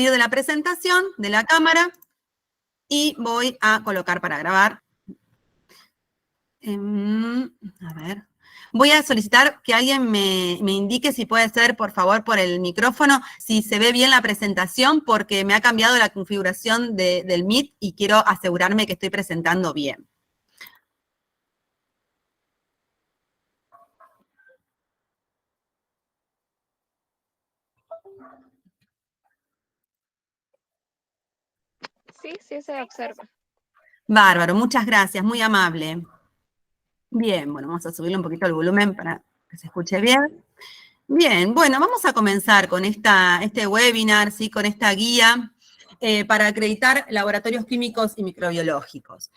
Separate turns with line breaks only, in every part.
de la presentación de la cámara y voy a colocar para grabar. A ver. Voy a solicitar que alguien me indique si puede ser, por favor, por el micrófono, si se ve bien la presentación, porque me ha cambiado la configuración del Meet y quiero asegurarme que estoy presentando bien.
Sí, sí se observa.
Bárbaro, muchas gracias, muy amable. Bien, bueno, vamos a subirle un poquito el volumen para que se escuche bien. Bien, bueno, vamos a comenzar con este webinar, ¿sí? Con esta guía para acreditar laboratorios químicos y microbiológicos.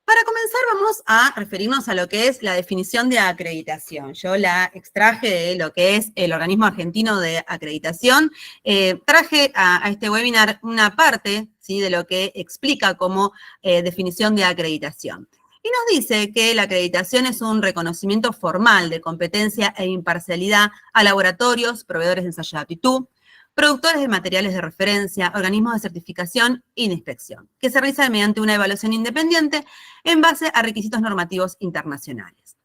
Para comenzar vamos a referirnos a lo que es la definición de acreditación. Yo la extraje de lo que es el Organismo Argentino de Acreditación. Traje a este webinar una parte, ¿sí? De lo que explica como definición de acreditación. Y nos dice que la acreditación es un reconocimiento formal de competencia e imparcialidad a laboratorios, proveedores de ensayo de aptitud, productores de materiales de referencia, organismos de certificación y de inspección, que se realiza mediante una evaluación independiente en base a requisitos normativos internacionales.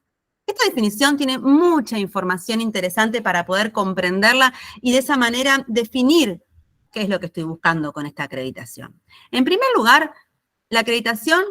Esta definición tiene mucha información interesante para poder comprenderla y de esa manera definir qué es lo que estoy buscando con esta acreditación. En primer lugar, la acreditación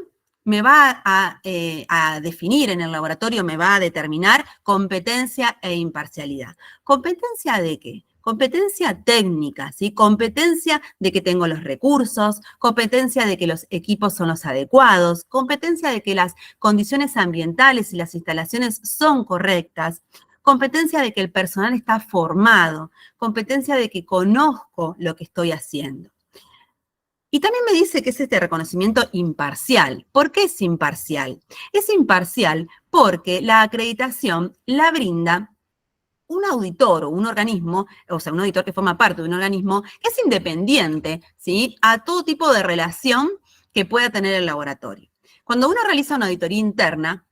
me va a definir en el laboratorio, me va a determinar competencia e imparcialidad. ¿Competencia de qué? Competencia técnica, ¿sí? Competencia de que tengo los recursos, competencia de que los equipos son los adecuados, competencia de que las condiciones ambientales y las instalaciones son correctas, competencia de que el personal está formado, competencia de que conozco lo que estoy haciendo. Y también me dice que es este reconocimiento imparcial. ¿Por qué es imparcial? Es imparcial porque la acreditación la brinda un auditor o un organismo, o sea, un auditor que forma parte de un organismo, que es independiente, ¿sí? A todo tipo de relación que pueda tener el laboratorio. Cuando uno realiza una auditoría interna,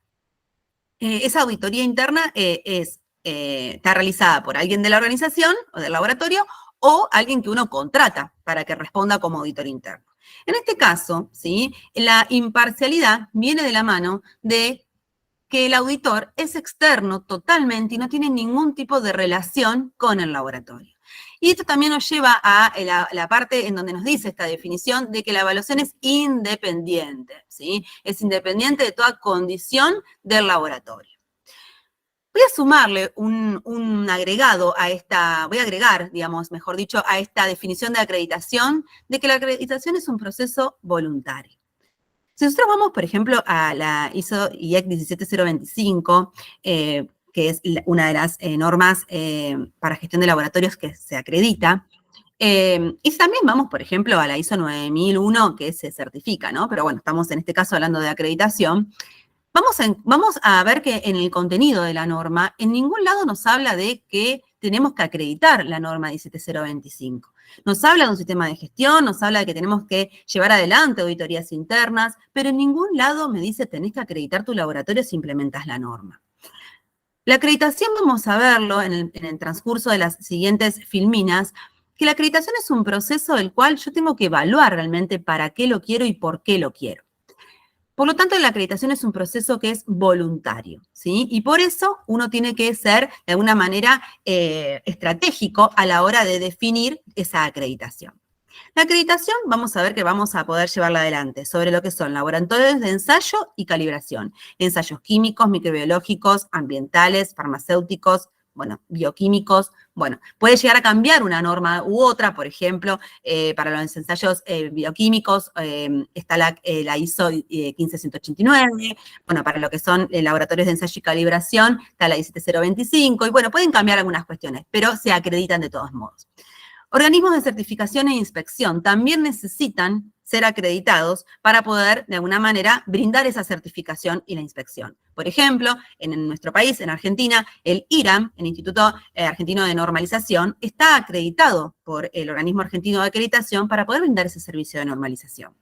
esa auditoría interna está realizada por alguien de la organización o del laboratorio o alguien que uno contrata para que responda como auditor interno. En este caso, ¿sí? La imparcialidad viene de la mano de que el auditor es externo totalmente y no tiene ningún tipo de relación con el laboratorio. Y esto también nos lleva a la parte en donde nos dice esta definición de que la evaluación es independiente, ¿sí? Es independiente de toda condición del laboratorio. Voy a sumarle un agregado a esta, voy a agregar, digamos, mejor dicho, a esta definición de acreditación, de que la acreditación es un proceso voluntario. Si nosotros vamos, por ejemplo, a la ISO IEC 17025, que es una de las normas para gestión de laboratorios que se acredita, y también vamos, por ejemplo, a la ISO 9001, que se certifica, ¿no? Pero bueno, estamos en este caso hablando de acreditación. Vamos a ver que en el contenido de la norma, en ningún lado nos habla de que tenemos que acreditar la norma 17025. Nos habla de un sistema de gestión, nos habla de que tenemos que llevar adelante auditorías internas, pero en ningún lado me dice tenés que acreditar tu laboratorio si implementas la norma. La acreditación, vamos a verlo en el transcurso de las siguientes filminas, que la acreditación es un proceso del cual yo tengo que evaluar realmente para qué lo quiero y por qué lo quiero. Por lo tanto, la acreditación es un proceso que es voluntario, ¿sí? Y por eso uno tiene que ser, de alguna manera, estratégico a la hora de definir esa acreditación. La acreditación, vamos a ver que vamos a poder llevarla adelante sobre lo que son laboratorios de ensayo y calibración, ensayos químicos, microbiológicos, ambientales, farmacéuticos, bueno, bioquímicos. Bueno, puede llegar a cambiar una norma u otra, por ejemplo, para los ensayos bioquímicos está la ISO 15189, bueno, para lo que son laboratorios de ensayo y calibración está la 17025, y bueno, pueden cambiar algunas cuestiones, pero se acreditan de todos modos. Organismos de certificación e inspección también necesitan ser acreditados para poder, de alguna manera, brindar esa certificación y la inspección. Por ejemplo, en nuestro país, en Argentina, el IRAM, el Instituto Argentino de Normalización, está acreditado por el Organismo Argentino de Acreditación para poder brindar ese servicio de normalización.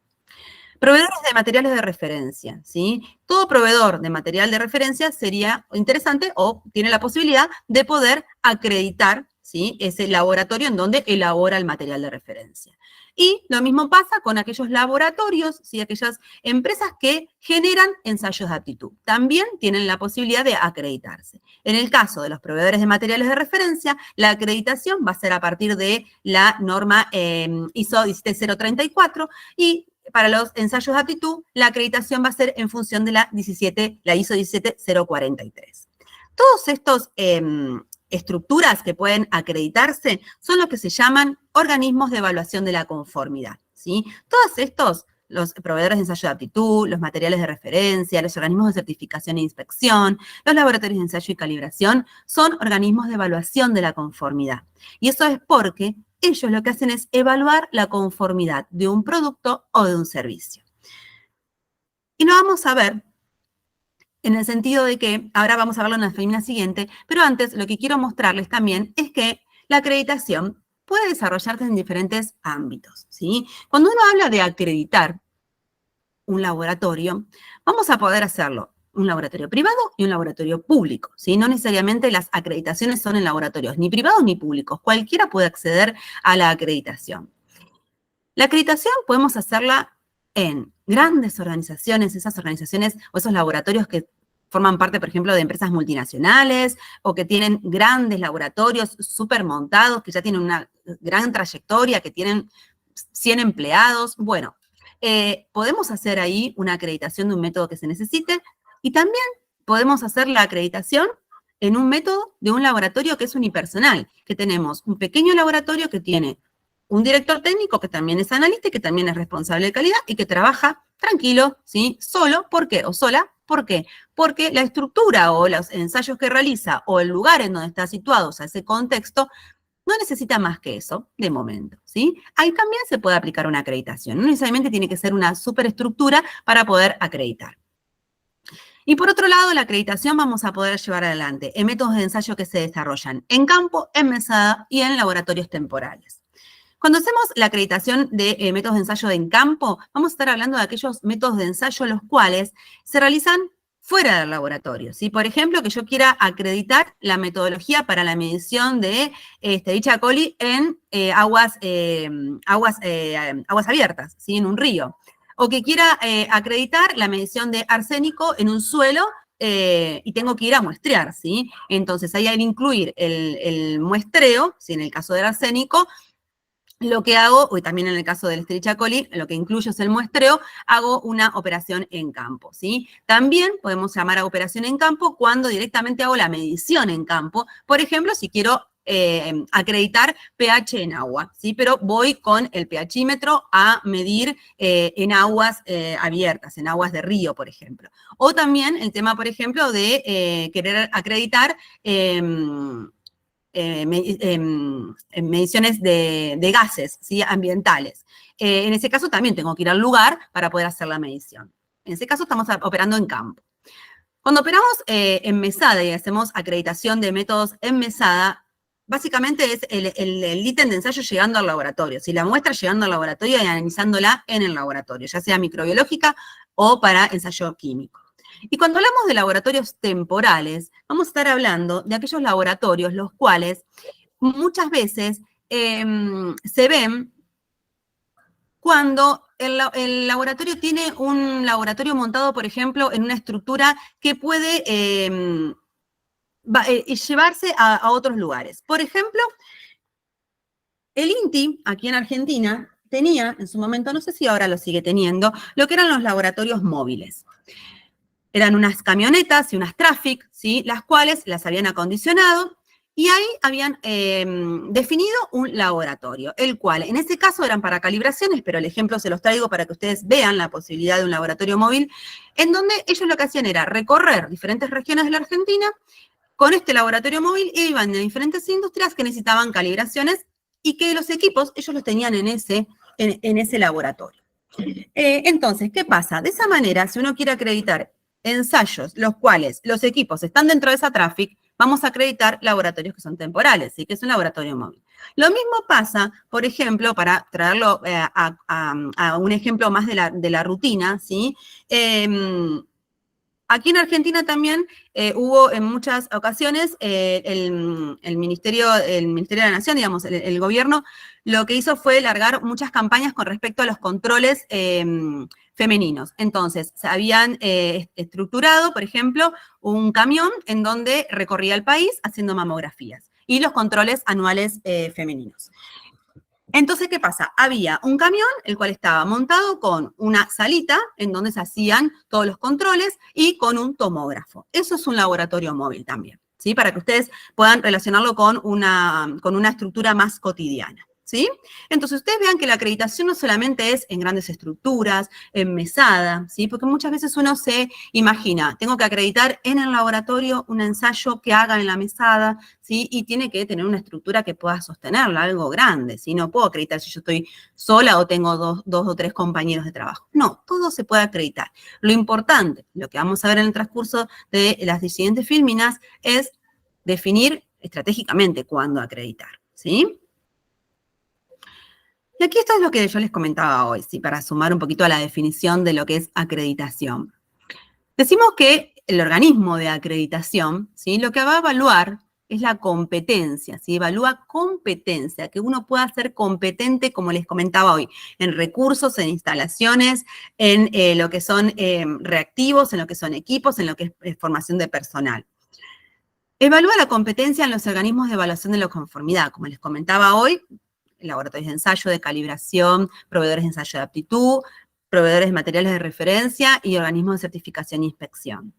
Proveedores de materiales de referencia, ¿sí? Todo proveedor de material de referencia sería interesante o tiene la posibilidad de poder acreditar, ¿sí? Ese laboratorio en donde elabora el material de referencia. Y lo mismo pasa con aquellos laboratorios, ¿sí? Aquellas empresas que generan ensayos de aptitud. También tienen la posibilidad de acreditarse. En el caso de los proveedores de materiales de referencia, la acreditación va a ser a partir de la norma ISO 17034 y para los ensayos de aptitud, la acreditación va a ser en función de la ISO 17043. Todos estos estructuras que pueden acreditarse son lo que se llaman organismos de evaluación de la conformidad, ¿sí? Todos estos, los proveedores de ensayo de aptitud, los materiales de referencia, los organismos de certificación e inspección, los laboratorios de ensayo y calibración, son organismos de evaluación de la conformidad. Y eso es porque ellos lo que hacen es evaluar la conformidad de un producto o de un servicio. Y lo vamos a ver en el sentido de que, ahora vamos a verlo en la lámina siguiente, pero antes lo que quiero mostrarles también es que la acreditación puede desarrollarse en diferentes ámbitos, ¿sí? Cuando uno habla de acreditar un laboratorio, vamos a poder hacerlo un laboratorio privado y un laboratorio público, ¿sí? No necesariamente las acreditaciones son en laboratorios ni privados ni públicos. Cualquiera puede acceder a la acreditación. La acreditación podemos hacerla en grandes organizaciones, esas organizaciones o esos laboratorios que forman parte, por ejemplo, de empresas multinacionales o que tienen grandes laboratorios súper montados, que ya tienen una gran trayectoria, que tienen 100 empleados. Bueno, podemos hacer ahí una acreditación de un método que se necesite y también podemos hacer la acreditación en un método de un laboratorio que es unipersonal, que tenemos un pequeño laboratorio que tiene un director técnico que también es analista y que también es responsable de calidad y que trabaja tranquilo, ¿sí? Solo, ¿por qué? O sola, ¿por qué? Porque la estructura o los ensayos que realiza o el lugar en donde está situado, o sea, ese contexto, no necesita más que eso, de momento, ¿sí? Ahí también se puede aplicar una acreditación. No necesariamente tiene que ser una superestructura para poder acreditar. Y por otro lado, la acreditación vamos a poder llevar adelante en métodos de ensayo que se desarrollan en campo, en mesada y en laboratorios temporales. Cuando hacemos la acreditación de métodos de ensayo en campo, vamos a estar hablando de aquellos métodos de ensayo los cuales se realizan fuera del laboratorio, ¿sí? Por ejemplo, que yo quiera acreditar la metodología para la medición de dicha coli en aguas abiertas, ¿sí? En un río. O que quiera acreditar la medición de arsénico en un suelo y tengo que ir a muestrear, ¿sí? Entonces, ahí hay que incluir el muestreo, ¿sí? En el caso del arsénico, lo que hago, y también en el caso del Escherichia coli, lo que incluyo es el muestreo, hago una operación en campo, ¿sí? También podemos llamar a operación en campo cuando directamente hago la medición en campo. Por ejemplo, si quiero acreditar pH en agua, ¿sí? Pero voy con el pHímetro a medir en aguas abiertas, en aguas de río, por ejemplo. O también el tema, por ejemplo, de querer acreditar mediciones de gases, ¿sí? Ambientales. En ese caso también tengo que ir al lugar para poder hacer la medición. En ese caso estamos operando en campo. Cuando operamos en mesada y hacemos acreditación de métodos en mesada, básicamente es el ítem de ensayo llegando al laboratorio, ¿sí? La muestra llegando al laboratorio y analizándola en el laboratorio, ya sea microbiológica o para ensayo químico. Y cuando hablamos de laboratorios temporales, vamos a estar hablando de aquellos laboratorios los cuales muchas veces se ven cuando el laboratorio tiene un laboratorio montado, por ejemplo, en una estructura que puede llevarse a otros lugares. Por ejemplo, el INTI, aquí en Argentina, tenía en su momento, no sé si ahora lo sigue teniendo, lo que eran los laboratorios móviles. Eran unas camionetas y unas traffic, ¿sí? Las cuales las habían acondicionado y ahí habían definido un laboratorio, el cual en ese caso eran para calibraciones, pero el ejemplo se los traigo para que ustedes vean la posibilidad de un laboratorio móvil, en donde ellos lo que hacían era recorrer diferentes regiones de la Argentina con este laboratorio móvil e iban de diferentes industrias que necesitaban calibraciones y que los equipos ellos los tenían en ese laboratorio. Entonces, ¿qué pasa? De esa manera, si uno quiere acreditar ensayos, los cuales los equipos están dentro de esa traffic, vamos a acreditar laboratorios que son temporales, ¿sí? Que es un laboratorio móvil. Lo mismo pasa, por ejemplo, para traerlo a un ejemplo más de la rutina, ¿sí? Aquí en Argentina también hubo en muchas ocasiones el Ministerio de la Nación, digamos, el gobierno, lo que hizo fue largar muchas campañas con respecto a los controles femeninos. Entonces, se habían estructurado, por ejemplo, un camión en donde recorría el país haciendo mamografías y los controles anuales femeninos. Entonces, ¿qué pasa? Había un camión, el cual estaba montado con una salita en donde se hacían todos los controles y con un tomógrafo. Eso es un laboratorio móvil también, ¿sí? Para que ustedes puedan relacionarlo con una estructura más cotidiana, ¿sí? Entonces, ustedes vean que la acreditación no solamente es en grandes estructuras, en mesada, ¿sí? Porque muchas veces uno se imagina, tengo que acreditar en el laboratorio un ensayo que haga en la mesada, ¿sí? Y tiene que tener una estructura que pueda sostenerla, algo grande, ¿sí? No puedo acreditar si yo estoy sola o tengo dos o tres compañeros de trabajo. No, todo se puede acreditar. Lo importante, lo que vamos a ver en el transcurso de las siguientes filminas, es definir estratégicamente cuándo acreditar, ¿sí? Y aquí esto es lo que yo les comentaba hoy, ¿sí? Para sumar un poquito a la definición de lo que es acreditación. Decimos que el organismo de acreditación, ¿sí? Lo que va a evaluar es la competencia, ¿sí? Evalúa competencia, que uno pueda ser competente, como les comentaba hoy, en recursos, en instalaciones, en lo que son reactivos, en lo que son equipos, en lo que es formación de personal. Evalúa la competencia en los organismos de evaluación de la conformidad, como les comentaba hoy, laboratorios de ensayo, de calibración, proveedores de ensayo de aptitud, proveedores de materiales de referencia y organismos de certificación e inspección.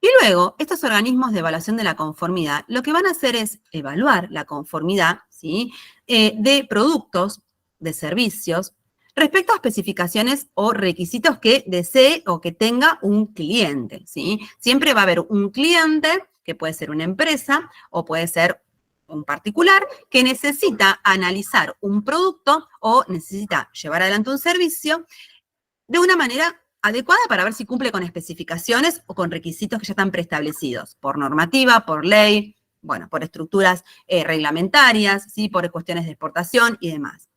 Y luego, estos organismos de evaluación de la conformidad, lo que van a hacer es evaluar la conformidad, ¿sí? De productos, de servicios, respecto a especificaciones o requisitos que desee o que tenga un cliente, ¿sí? Siempre va a haber un cliente, que puede ser una empresa o puede ser un particular, que necesita analizar un producto o necesita llevar adelante un servicio de una manera adecuada para ver si cumple con especificaciones o con requisitos que ya están preestablecidos, por normativa, por ley, bueno, por estructuras reglamentarias, ¿sí? Por cuestiones de exportación y demás.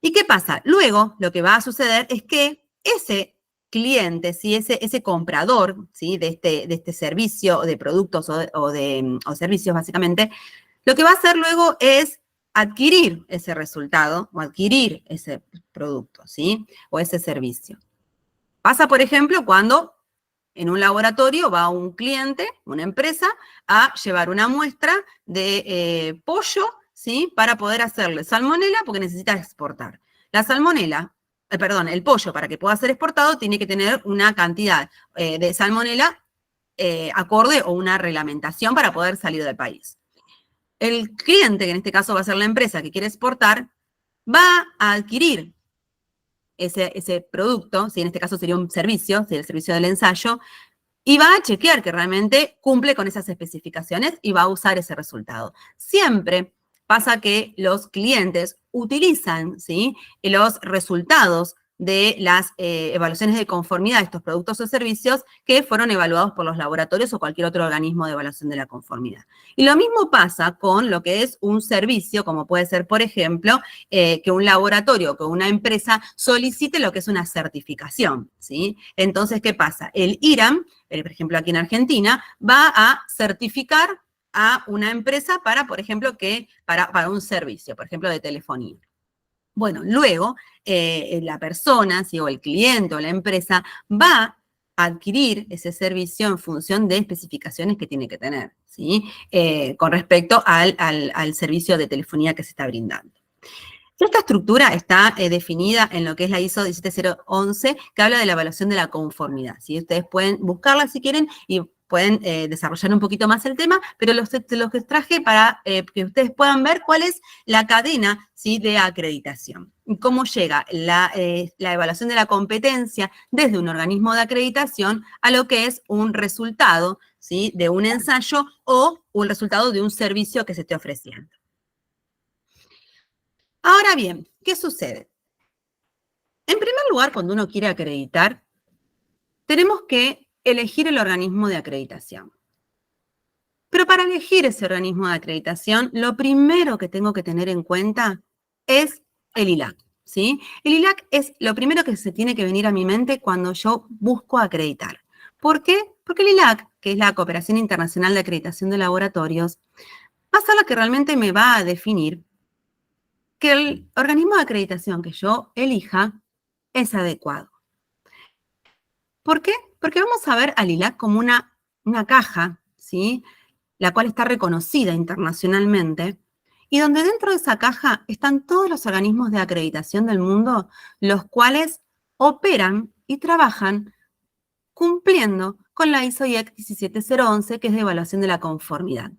¿Y qué pasa? Luego, lo que va a suceder es que ese cliente, ¿sí? ese comprador, ¿sí? de este servicio, de productos o servicios, básicamente, lo que va a hacer luego es adquirir ese resultado o adquirir ese producto, ¿sí? O ese servicio. Pasa, por ejemplo, cuando en un laboratorio va un cliente, una empresa, a llevar una muestra de pollo, ¿sí? Para poder hacerle salmonela porque necesita exportar. La salmonela, el pollo para que pueda ser exportado tiene que tener una cantidad de salmonela acorde o una reglamentación para poder salir del país. El cliente, que en este caso va a ser la empresa que quiere exportar, va a adquirir ese producto, si en este caso sería un servicio, sería el servicio del ensayo, y va a chequear que realmente cumple con esas especificaciones y va a usar ese resultado. Siempre pasa que los clientes utilizan, ¿sí? Los resultados de las evaluaciones de conformidad de estos productos o servicios que fueron evaluados por los laboratorios o cualquier otro organismo de evaluación de la conformidad. Y lo mismo pasa con lo que es un servicio, como puede ser, por ejemplo, que un laboratorio, que una empresa solicite lo que es una certificación, ¿sí? Entonces, ¿qué pasa? El IRAM, por ejemplo, aquí en Argentina, va a certificar a una empresa para, por ejemplo, para un servicio, por ejemplo, de telefonía. Bueno, luego la persona, ¿sí? O el cliente o la empresa va a adquirir ese servicio en función de especificaciones que tiene que tener, ¿sí? Con respecto al servicio de telefonía que se está brindando. Esta estructura está definida en lo que es la ISO 17011, que habla de la evaluación de la conformidad, ¿sí? Ustedes pueden buscarla si quieren y pueden desarrollar un poquito más el tema, pero los que traje para que ustedes puedan ver cuál es la cadena, ¿sí? De acreditación. Cómo llega la evaluación de la competencia desde un organismo de acreditación a lo que es un resultado, ¿sí? De un ensayo o un resultado de un servicio que se esté ofreciendo. Ahora bien, ¿qué sucede? En primer lugar, cuando uno quiere acreditar, tenemos que elegir el organismo de acreditación. Pero para elegir ese organismo de acreditación, lo primero que tengo que tener en cuenta es el ILAC, ¿sí? El ILAC es lo primero que se tiene que venir a mi mente cuando yo busco acreditar. ¿Por qué? Porque el ILAC, que es la Cooperación Internacional de Acreditación de Laboratorios, va a ser la que realmente me va a definir que el organismo de acreditación que yo elija es adecuado. ¿Por qué? Porque vamos a ver al ILAC como una caja, ¿sí? La cual está reconocida internacionalmente, y donde dentro de esa caja están todos los organismos de acreditación del mundo, los cuales operan y trabajan cumpliendo con la ISO IEC 17011, que es de evaluación de la conformidad.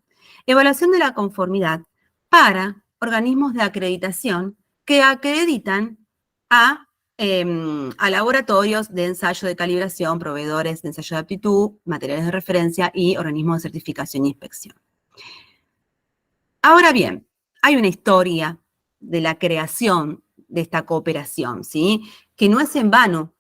Evaluación de la conformidad para organismos de acreditación que acreditan a laboratorios de ensayo de calibración, proveedores de ensayo de aptitud, materiales de referencia y organismos de certificación e inspección. Ahora bien, hay una historia de la creación de esta cooperación, ¿sí? Que no es en vano,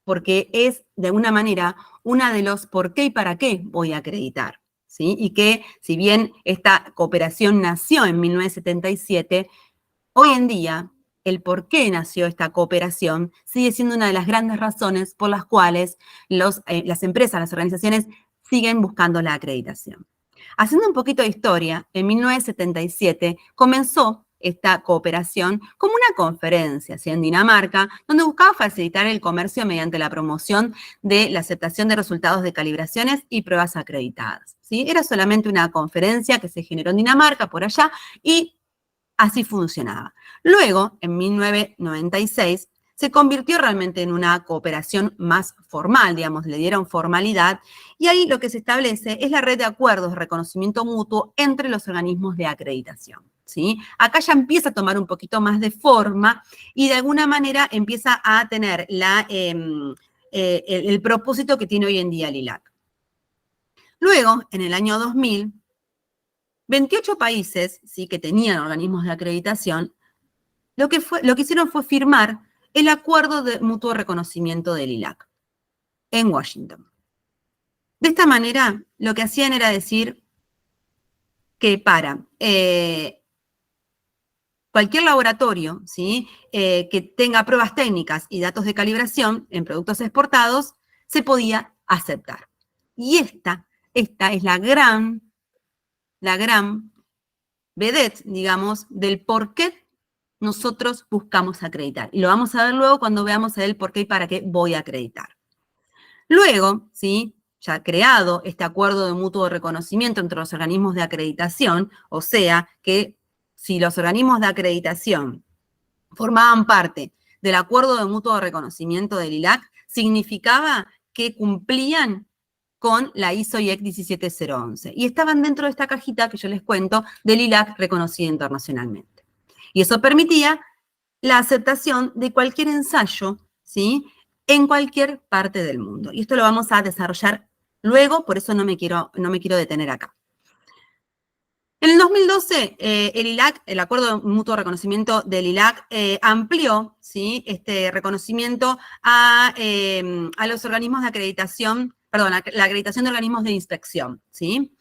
porque es, de alguna manera, una de los por qué y para qué voy a acreditar, ¿sí? Y que, si bien esta cooperación nació en 1977, hoy en día, el por qué nació esta cooperación sigue siendo una de las grandes razones por las cuales las empresas, las organizaciones, siguen buscando la acreditación. Haciendo un poquito de historia, en 1977 comenzó esta cooperación como una conferencia, ¿sí? En Dinamarca, donde buscaba facilitar el comercio mediante la promoción de la aceptación de resultados de calibraciones y pruebas acreditadas, ¿sí? Era solamente una conferencia que se generó en Dinamarca, por allá, y así funcionaba. Luego, en 1996, se convirtió realmente en una cooperación más formal, digamos, le dieron formalidad, y ahí lo que se establece es la red de acuerdos de reconocimiento mutuo entre los organismos de acreditación, ¿sí? Acá ya empieza a tomar un poquito más de forma y de alguna manera empieza a tener el propósito que tiene hoy en día el ILAC. Luego, en el año 2000, 28 países, ¿sí?, que tenían organismos de acreditación, lo que hicieron fue firmar el acuerdo de mutuo reconocimiento del ILAC en Washington. De esta manera, lo que hacían era decir que para cualquier laboratorio, ¿sí?, que tenga pruebas técnicas y datos de calibración en productos exportados, se podía aceptar. Y esta es la gran vedette, digamos, del por qué nosotros buscamos acreditar. Y lo vamos a ver luego cuando veamos el por qué y para qué voy a acreditar. Luego, ¿sí?, ya creado este acuerdo de mutuo reconocimiento entre los organismos de acreditación, o sea, que si los organismos de acreditación formaban parte del acuerdo de mutuo reconocimiento del ILAC, significaba que cumplían con la ISO IEC 17011 y estaban dentro de esta cajita que yo les cuento del ILAC reconocido internacionalmente. Y eso permitía la aceptación de cualquier ensayo, ¿sí?, en cualquier parte del mundo. Y esto lo vamos a desarrollar luego, por eso no me quiero detener acá. En el 2012, el ILAC, el Acuerdo de Mutuo Reconocimiento del ILAC, amplió, ¿sí?, este reconocimiento a los organismos de acreditación, perdón, la acreditación de organismos de inspección, ¿sí?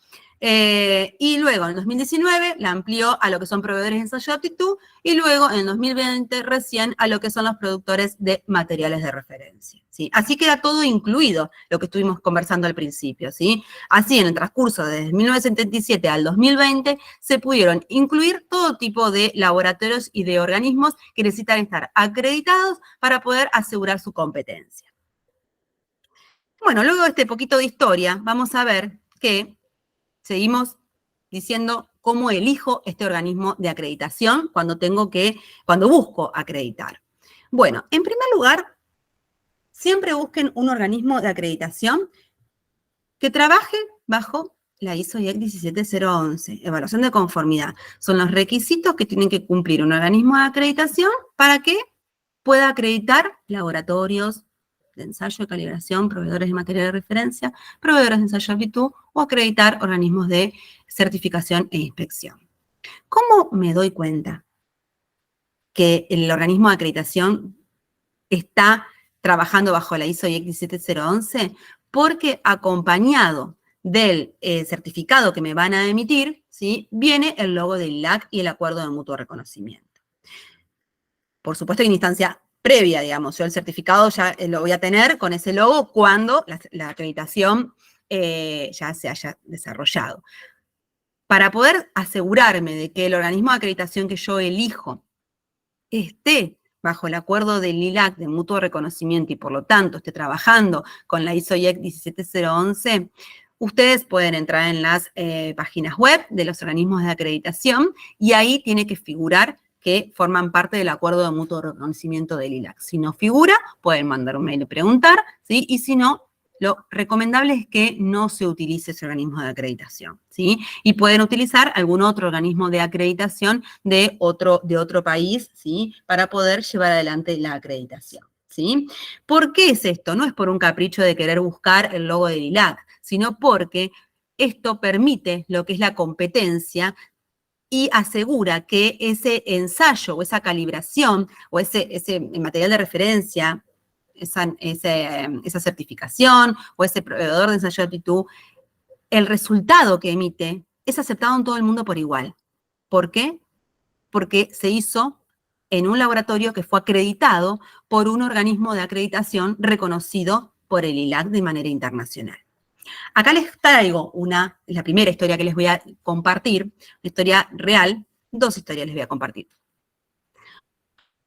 Y luego, en el 2019, la amplió a lo que son proveedores de ensayo de aptitud y luego, en el 2020, recién a lo que son los productores de materiales de referencia, ¿sí? Así queda todo incluido, lo que estuvimos conversando al principio, ¿sí? Así, en el transcurso desde 1977 al 2020, se pudieron incluir todo tipo de laboratorios y de organismos que necesitan estar acreditados para poder asegurar su competencia. Bueno, luego de este poquito de historia, vamos a ver que seguimos diciendo cómo elijo este organismo de acreditación cuando busco acreditar. Bueno, en primer lugar, siempre busquen un organismo de acreditación que trabaje bajo la ISO IEC 17011, evaluación de conformidad. Son los requisitos que tienen que cumplir un organismo de acreditación para que pueda acreditar laboratorios de ensayo de calibración, proveedores de material de referencia, proveedores de ensayo de aptitud o acreditar organismos de certificación e inspección. ¿Cómo me doy cuenta que el organismo de acreditación está trabajando bajo la ISO IEC 17011? Porque acompañado del certificado que me van a emitir, ¿sí?, viene el logo del ILAC y el acuerdo de mutuo reconocimiento. Por supuesto, hay una instancia previa, digamos. Yo el certificado ya lo voy a tener con ese logo cuando la acreditación ya se haya desarrollado. Para poder asegurarme de que el organismo de acreditación que yo elijo esté bajo el acuerdo del ILAC de mutuo reconocimiento y por lo tanto esté trabajando con la ISO IEC 17011, ustedes pueden entrar en las páginas web de los organismos de acreditación y ahí tiene que figurar que forman parte del acuerdo de mutuo reconocimiento del ILAC. Si no figura, pueden mandar un mail y preguntar, ¿sí? Y si no, lo recomendable es que no se utilice ese organismo de acreditación, ¿sí? Y pueden utilizar algún otro organismo de acreditación de otro país, ¿sí? Para poder llevar adelante la acreditación, ¿sí? ¿Por qué es esto? No es por un capricho de querer buscar el logo del ILAC, sino porque esto permite lo que es la competencia y asegura que ese ensayo o esa calibración o ese material de referencia, esa certificación o ese proveedor de ensayo de aptitud, el resultado que emite es aceptado en todo el mundo por igual. ¿Por qué? Porque se hizo en un laboratorio que fue acreditado por un organismo de acreditación reconocido por el ILAC de manera internacional. Acá les traigo la primera historia que les voy a compartir, una historia real, 2 historias les voy a compartir.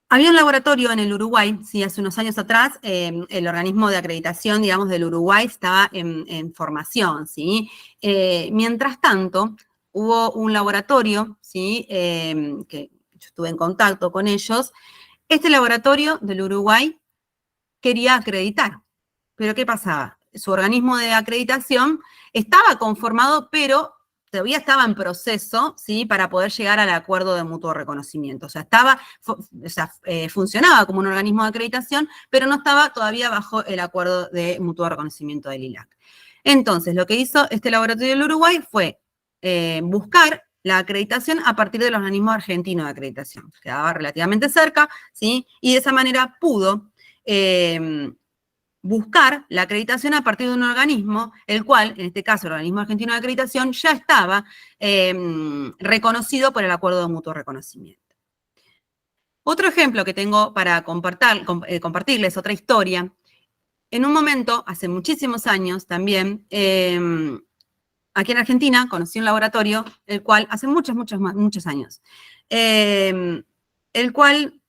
Había un laboratorio en el Uruguay, sí, hace unos años atrás, el organismo de acreditación, digamos, del Uruguay estaba en formación, ¿sí? Mientras tanto, hubo un laboratorio, ¿sí? Que yo estuve en contacto con ellos. Este laboratorio del Uruguay quería acreditar, pero ¿qué pasaba? Su organismo de acreditación estaba conformado, pero todavía estaba en proceso, ¿sí? Para poder llegar al acuerdo de mutuo reconocimiento. O sea, funcionaba como un organismo de acreditación, pero no estaba todavía bajo el acuerdo de mutuo reconocimiento del ILAC. Entonces, lo que hizo este laboratorio del Uruguay fue buscar la acreditación a partir del organismo argentino de acreditación. Quedaba relativamente cerca, ¿sí? Y de esa manera pudo buscar la acreditación a partir de un organismo, el cual, en este caso el organismo argentino de acreditación, ya estaba reconocido por el acuerdo de mutuo reconocimiento. Otro ejemplo que tengo para compartirles, otra historia. En un momento, hace muchísimos años también, aquí en Argentina conocí un laboratorio, el cual, hace muchos años, el cual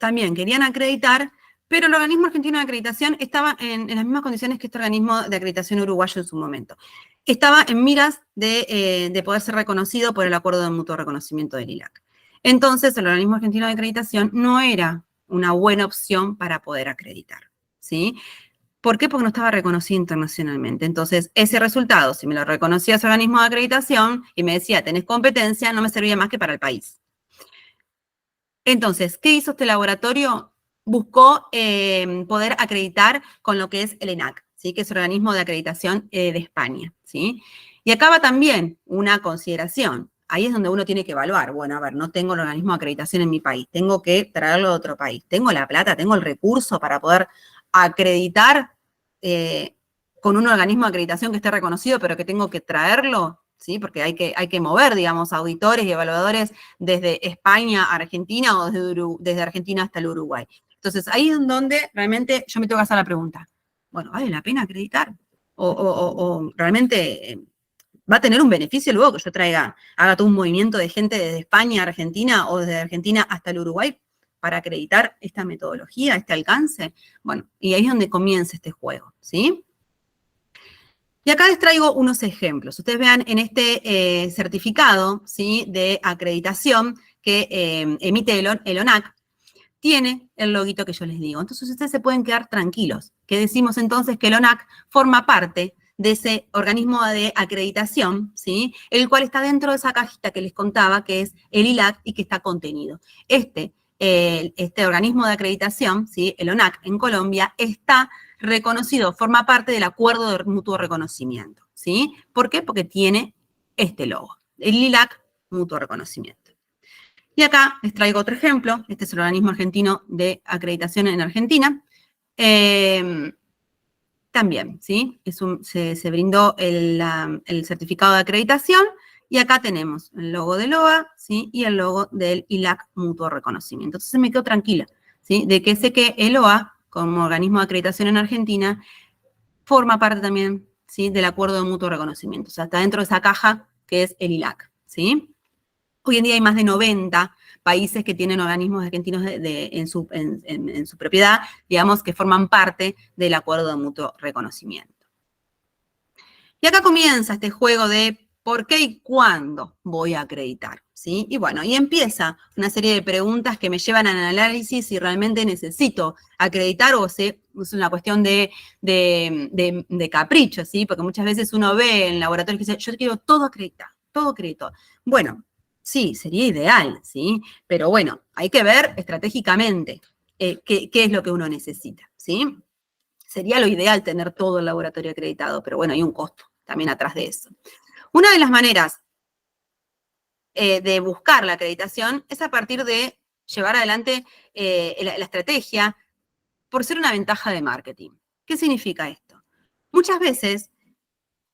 también querían acreditar, pero el organismo argentino de acreditación estaba en las mismas condiciones que este organismo de acreditación uruguayo en su momento. Estaba en miras de poder ser reconocido por el acuerdo de mutuo reconocimiento del ILAC. Entonces, el organismo argentino de acreditación no era una buena opción para poder acreditar, ¿sí? ¿Por qué? Porque no estaba reconocido internacionalmente. Entonces, ese resultado, si me lo reconocía ese organismo de acreditación y me decía, tenés competencia, no me servía más que para el país. Entonces, ¿qué hizo este laboratorio? Buscó poder acreditar con lo que es el ENAC, ¿sí? Que es el organismo de acreditación de España, ¿sí? Y acá va también una consideración. Ahí es donde uno tiene que evaluar. Bueno, a ver, no tengo el organismo de acreditación en mi país, tengo que traerlo de otro país. ¿Tengo la plata, tengo el recurso para poder acreditar con un organismo de acreditación que esté reconocido, pero que tengo que traerlo? ¿Sí? Porque hay que mover, digamos, auditores y evaluadores desde España a Argentina o desde Argentina hasta el Uruguay. Entonces, ahí es donde realmente yo me tengo que hacer la pregunta, bueno, ¿vale la pena acreditar? ¿O realmente va a tener un beneficio luego que yo haga todo un movimiento de gente desde España a Argentina o desde Argentina hasta el Uruguay para acreditar esta metodología, este alcance? Bueno, y ahí es donde comienza este juego, ¿sí? Y acá les traigo unos ejemplos. Ustedes vean en este certificado, ¿sí? De acreditación que emite el ONAC, tiene el loguito que yo les digo. Entonces ustedes se pueden quedar tranquilos, que decimos entonces que el ONAC forma parte de ese organismo de acreditación, ¿sí? El cual está dentro de esa cajita que les contaba, que es el ILAC y que está contenido. Este organismo de acreditación, ¿sí? El ONAC en Colombia, está reconocido, forma parte del acuerdo de mutuo reconocimiento, ¿sí? ¿Por qué? Porque tiene este logo, el ILAC mutuo reconocimiento. Y acá les traigo otro ejemplo. Este es el organismo argentino de acreditación en Argentina. También, ¿sí? Se brindó el certificado de acreditación y acá tenemos el logo del OA, ¿sí? Y el logo del ILAC mutuo reconocimiento. Entonces me quedo tranquila. ¿sí? De que sé que el OA, como organismo de acreditación en Argentina, forma parte también, ¿sí? Del acuerdo de mutuo reconocimiento. O sea, está dentro de esa caja que es el ILAC, ¿sí? Hoy en día hay más de 90 países que tienen organismos argentinos en su propiedad, digamos, que forman parte del acuerdo de mutuo reconocimiento. Y acá comienza este juego de por qué y cuándo voy a acreditar, ¿sí? Y bueno, y empieza una serie de preguntas que me llevan al análisis si realmente necesito acreditar o si es una cuestión de capricho, ¿sí? Porque muchas veces uno ve en laboratorios que dice, yo quiero todo acreditado, todo acreditado. Bueno, sí, sería ideal, ¿sí? Pero bueno, hay que ver estratégicamente qué es lo que uno necesita, ¿sí? Sería lo ideal tener todo el laboratorio acreditado, pero bueno, hay un costo también atrás de eso. Una de las maneras de buscar la acreditación es a partir de llevar adelante la estrategia por ser una ventaja de marketing. ¿Qué significa esto? Muchas veces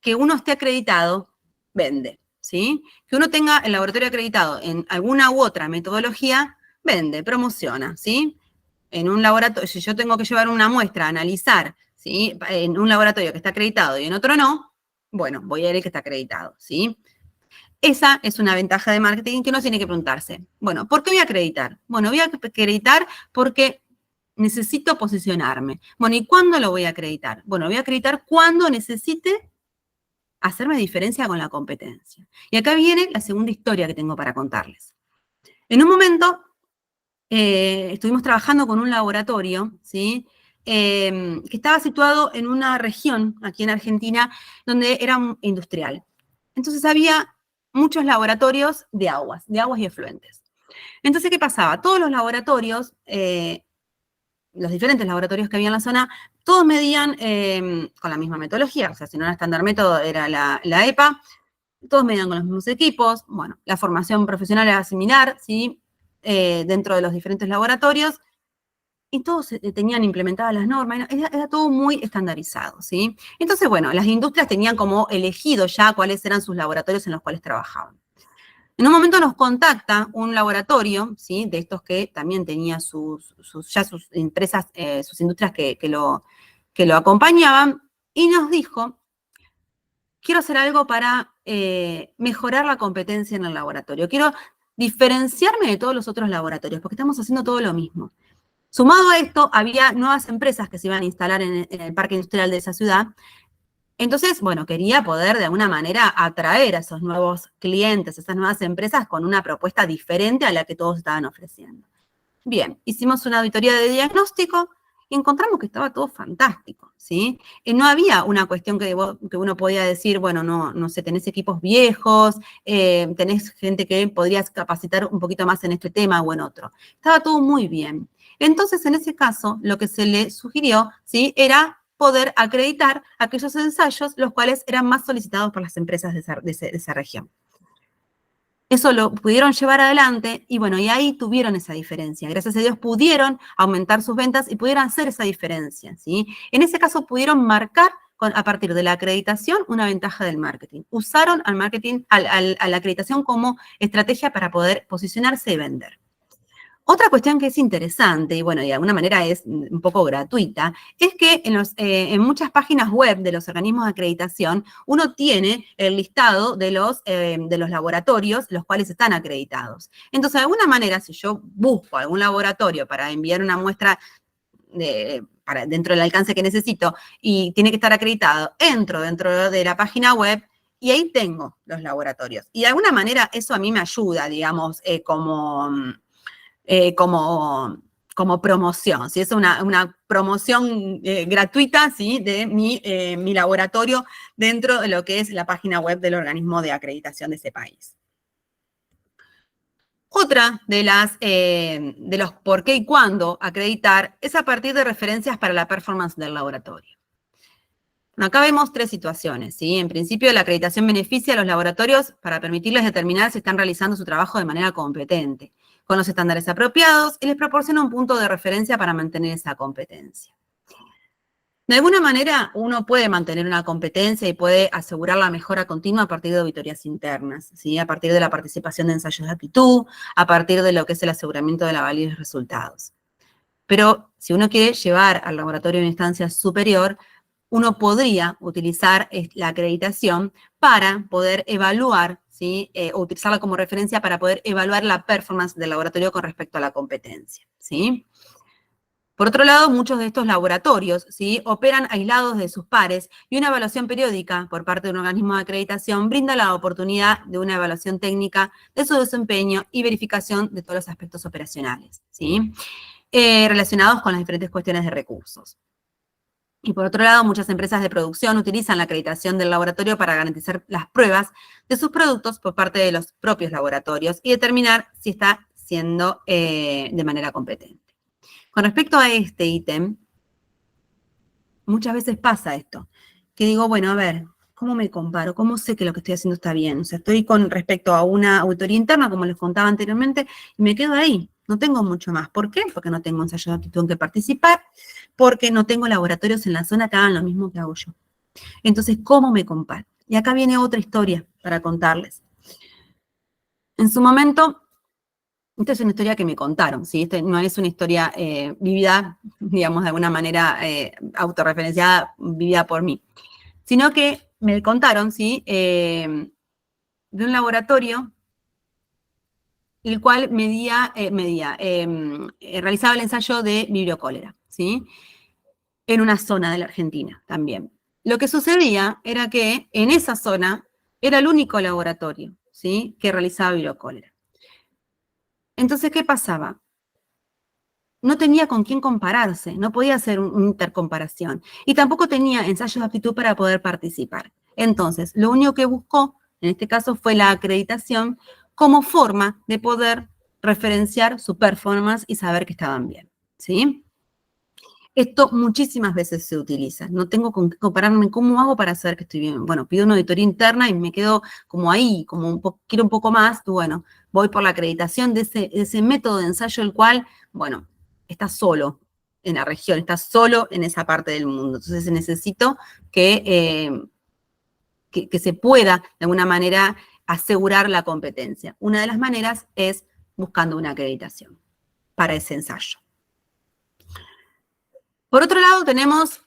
que uno esté acreditado, vende, ¿sí? Que uno tenga el laboratorio acreditado en alguna u otra metodología, vende, promociona, ¿sí? En un laboratorio, si yo tengo que llevar una muestra a analizar, ¿sí? En un laboratorio que está acreditado y en otro no, bueno, voy a ir el que está acreditado, ¿sí? Esa es una ventaja de marketing que uno tiene que preguntarse. Bueno, ¿por qué voy a acreditar? Bueno, voy a acreditar porque necesito posicionarme. Bueno, ¿y cuándo lo voy a acreditar? Bueno, voy a acreditar cuando necesite hacerme diferencia con la competencia. Y acá viene la segunda historia que tengo para contarles. En un momento estuvimos trabajando con un laboratorio, ¿sí? Que estaba situado en una región aquí en Argentina donde era industrial. Entonces había muchos laboratorios de aguas y efluentes. Entonces, ¿qué pasaba? Todos los laboratorios, los diferentes laboratorios que había en la zona, todos medían con la misma metodología, o sea, si no era estándar método, era la EPA, todos medían con los mismos equipos, bueno, la formación profesional era similar, ¿sí? Dentro de los diferentes laboratorios, y todos tenían implementadas las normas, era todo muy estandarizado, ¿sí? Entonces, bueno, las industrias tenían como elegido ya cuáles eran sus laboratorios en los cuales trabajaban. En un momento nos contacta un laboratorio, ¿sí? De estos que también tenía sus empresas, sus industrias que lo acompañaban, y nos dijo, quiero hacer algo para mejorar la competencia en el laboratorio. Quiero diferenciarme de todos los otros laboratorios, porque estamos haciendo todo lo mismo. Sumado a esto, había nuevas empresas que se iban a instalar en el parque industrial de esa ciudad. Entonces, bueno, quería poder de alguna manera atraer a esos nuevos clientes, a esas nuevas empresas con una propuesta diferente a la que todos estaban ofreciendo. Bien, hicimos una auditoría de diagnóstico y encontramos que estaba todo fantástico, ¿sí? No había una cuestión que uno podía decir, bueno, no sé, tenés equipos viejos, tenés gente que podrías capacitar un poquito más en este tema o en otro. Estaba todo muy bien. Entonces, en ese caso, lo que se le sugirió, ¿sí? Era poder acreditar aquellos ensayos los cuales eran más solicitados por las empresas de esa región. Eso lo pudieron llevar adelante y bueno, y ahí tuvieron esa diferencia. Gracias a Dios pudieron aumentar sus ventas y pudieron hacer esa diferencia, ¿sí? En ese caso pudieron marcar a partir de la acreditación una ventaja del marketing. Usaron al marketing, a la acreditación como estrategia para poder posicionarse y vender. Otra cuestión que es interesante, y bueno, y de alguna manera es un poco gratuita, es que en muchas páginas web de los organismos de acreditación, uno tiene el listado de los laboratorios los cuales están acreditados. Entonces, de alguna manera, si yo busco algún laboratorio para enviar una muestra dentro del alcance que necesito y tiene que estar acreditado, entro dentro de la página web y ahí tengo los laboratorios. Y de alguna manera eso a mí me ayuda, digamos, como promoción, ¿sí? Es una promoción gratuita, ¿sí? De mi laboratorio dentro de lo que es la página web del organismo de acreditación de ese país. Otra de los por qué y cuándo acreditar es a partir de referencias para la performance del laboratorio. Bueno, acá vemos tres situaciones, ¿sí? En principio, la acreditación beneficia a los laboratorios para permitirles determinar si están realizando su trabajo de manera competente, con los estándares apropiados, y les proporciona un punto de referencia para mantener esa competencia. De alguna manera, uno puede mantener una competencia y puede asegurar la mejora continua a partir de auditorías internas, ¿sí? A partir de la participación de ensayos de aptitud, a partir de lo que es el aseguramiento de la validez de resultados. Pero si uno quiere llevar al laboratorio a una instancia superior, uno podría utilizar la acreditación para poder evaluar, ¿sí? O utilizarla como referencia para poder evaluar la performance del laboratorio con respecto a la competencia, ¿sí? Por otro lado, muchos de estos laboratorios, ¿sí? Operan aislados de sus pares y una evaluación periódica por parte de un organismo de acreditación brinda la oportunidad de una evaluación técnica de su desempeño y verificación de todos los aspectos operacionales, ¿sí? Relacionados con las diferentes cuestiones de recursos. Y por otro lado, muchas empresas de producción utilizan la acreditación del laboratorio para garantizar las pruebas de sus productos por parte de los propios laboratorios y determinar si está siendo de manera competente. Con respecto a este ítem, muchas veces pasa esto, que digo, bueno, a ver, ¿cómo me comparo? ¿Cómo sé que lo que estoy haciendo está bien? O sea, estoy con respecto a una auditoría interna, como les contaba anteriormente, y me quedo ahí. No tengo mucho más. ¿Por qué? Porque no tengo ensayos de aptitud en que participar, porque no tengo laboratorios en la zona que hagan lo mismo que hago yo. Entonces, ¿cómo me comparo? Y acá viene otra historia para contarles. En su momento, esta es una historia que me contaron, ¿sí? Esta no es una historia vivida, digamos, de alguna manera autorreferenciada, vivida por mí, sino que me contaron, ¿sí? De un laboratorio el cual realizaba el ensayo de vibrio cólera, ¿sí? En una zona de la Argentina también. Lo que sucedía era que en esa zona era el único laboratorio, ¿sí? Que realizaba vibrio cólera. Entonces, ¿qué pasaba? No tenía con quién compararse, no podía hacer una intercomparación. Y tampoco tenía ensayos de aptitud para poder participar. Entonces, lo único que buscó, en este caso, fue la acreditación como forma de poder referenciar su performance y saber que estaban bien, ¿sí? Esto muchísimas veces se utiliza. No tengo con qué compararme. ¿Cómo hago para saber que estoy bien? Bueno, pido una auditoría interna y me quedo como ahí, como quiero un poco más. Bueno, voy por la acreditación de ese método de ensayo, el cual, bueno, está solo en la región, está solo en esa parte del mundo. Entonces necesito que se pueda, de alguna manera, asegurar la competencia. Una de las maneras es buscando una acreditación para ese ensayo. Por otro lado, tenemos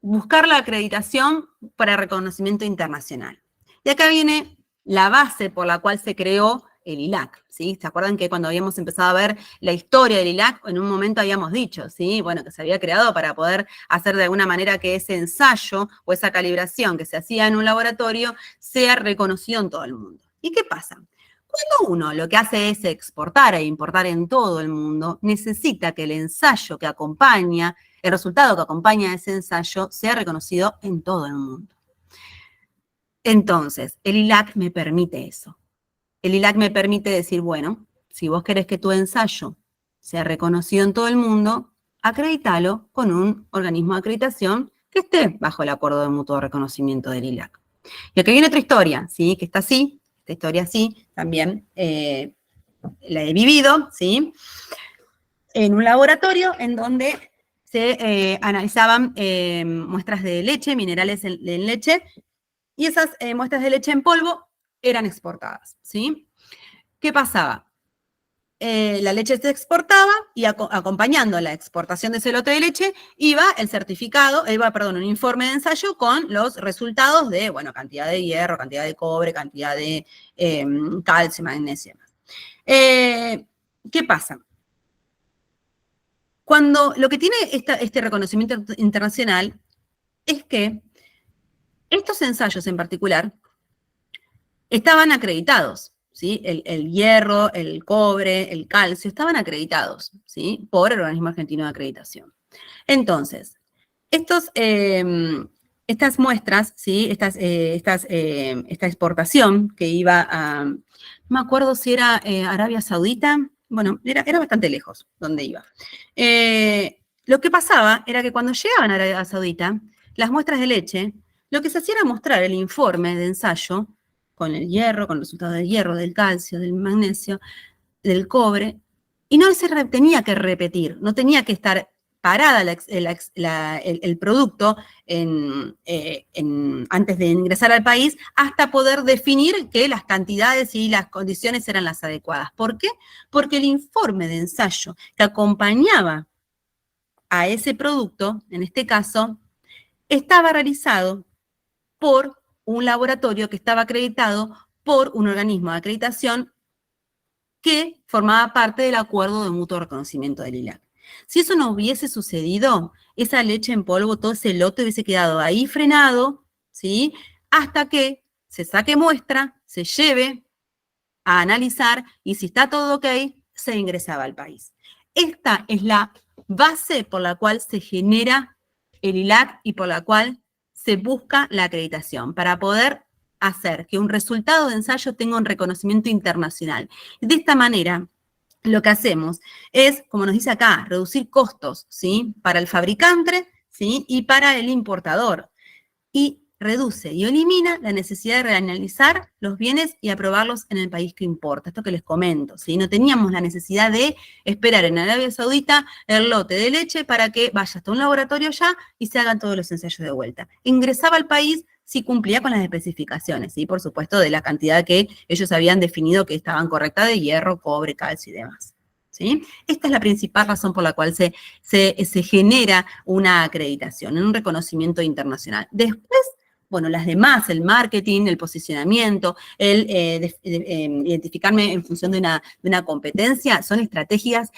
buscar la acreditación para reconocimiento internacional. Y acá viene la base por la cual se creó el ILAC, ¿sí? ¿Se acuerdan que cuando habíamos empezado a ver la historia del ILAC, en un momento habíamos dicho, ¿sí? Bueno, que se había creado para poder hacer de alguna manera que ese ensayo o esa calibración que se hacía en un laboratorio sea reconocido en todo el mundo. ¿Y qué pasa? Cuando uno lo que hace es exportar e importar en todo el mundo, necesita que el ensayo que acompaña, el resultado que acompaña a ese ensayo, sea reconocido en todo el mundo. Entonces, el ILAC me permite eso. El ILAC me permite decir, bueno, si vos querés que tu ensayo sea reconocido en todo el mundo, acredítalo con un organismo de acreditación que esté bajo el acuerdo de mutuo reconocimiento del ILAC. Y aquí viene otra historia, ¿sí? Que está así, esta historia sí, también la he vivido, ¿sí? En un laboratorio en donde se analizaban muestras de leche, minerales en leche, y esas muestras de leche en polvo eran exportadas, ¿sí? ¿Qué pasaba? La leche se exportaba y acompañando la exportación de ese lote de leche iba el certificado, un informe de ensayo con los resultados de, bueno, cantidad de hierro, cantidad de cobre, cantidad de calcio, magnesio. ¿Qué pasa? Cuando lo que tiene este reconocimiento internacional es que estos ensayos en particular estaban acreditados, ¿sí? El hierro, el cobre, el calcio, estaban acreditados, ¿sí? Por el Organismo Argentino de Acreditación. Entonces, estas muestras, ¿sí? Esta exportación que iba a, no me acuerdo si era Arabia Saudita, bueno, era bastante lejos donde iba. Lo que pasaba era que cuando llegaban a Arabia Saudita, las muestras de leche, lo que se hacía era mostrar el informe de ensayo con el hierro, con resultados del hierro, del calcio, del magnesio, del cobre, y no se tenía que repetir, no tenía que estar parada el producto antes de ingresar al país hasta poder definir que las cantidades y las condiciones eran las adecuadas. ¿Por qué? Porque el informe de ensayo que acompañaba a ese producto, en este caso, estaba realizado por un laboratorio que estaba acreditado por un organismo de acreditación que formaba parte del acuerdo de mutuo reconocimiento del ILAC. Si eso no hubiese sucedido, esa leche en polvo, todo ese lote hubiese quedado ahí frenado, ¿sí? Hasta que se saque muestra, se lleve a analizar y si está todo ok, se ingresaba al país. Esta es la base por la cual se genera el ILAC y por la cual se busca la acreditación, para poder hacer que un resultado de ensayo tenga un reconocimiento internacional. De esta manera, lo que hacemos es, como nos dice acá, reducir costos, ¿sí? Para el fabricante, ¿sí? Y para el importador. Y reduce y elimina la necesidad de reanalizar los bienes y aprobarlos en el país que importa. Esto que les comento, ¿sí? No teníamos la necesidad de esperar en Arabia Saudita el lote de leche para que vaya hasta un laboratorio allá y se hagan todos los ensayos de vuelta. Ingresaba al país si cumplía con las especificaciones, ¿sí? Por supuesto, de la cantidad que ellos habían definido que estaban correctas de hierro, cobre, calcio y demás. ¿Sí? Esta es la principal razón por la cual se genera una acreditación, un reconocimiento internacional. Después, bueno, las demás, el marketing, el posicionamiento, el identificarme en función de una competencia, son estrategias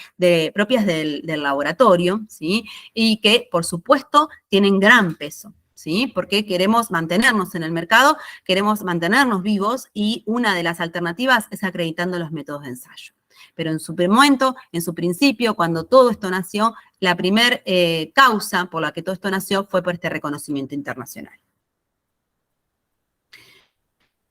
propias del laboratorio, ¿sí? Y que, por supuesto, tienen gran peso, ¿sí? Porque queremos mantenernos en el mercado, queremos mantenernos vivos y una de las alternativas es acreditando los métodos de ensayo. Pero en su momento, en su principio, cuando todo esto nació, la primer causa por la que todo esto nació fue por este reconocimiento internacional.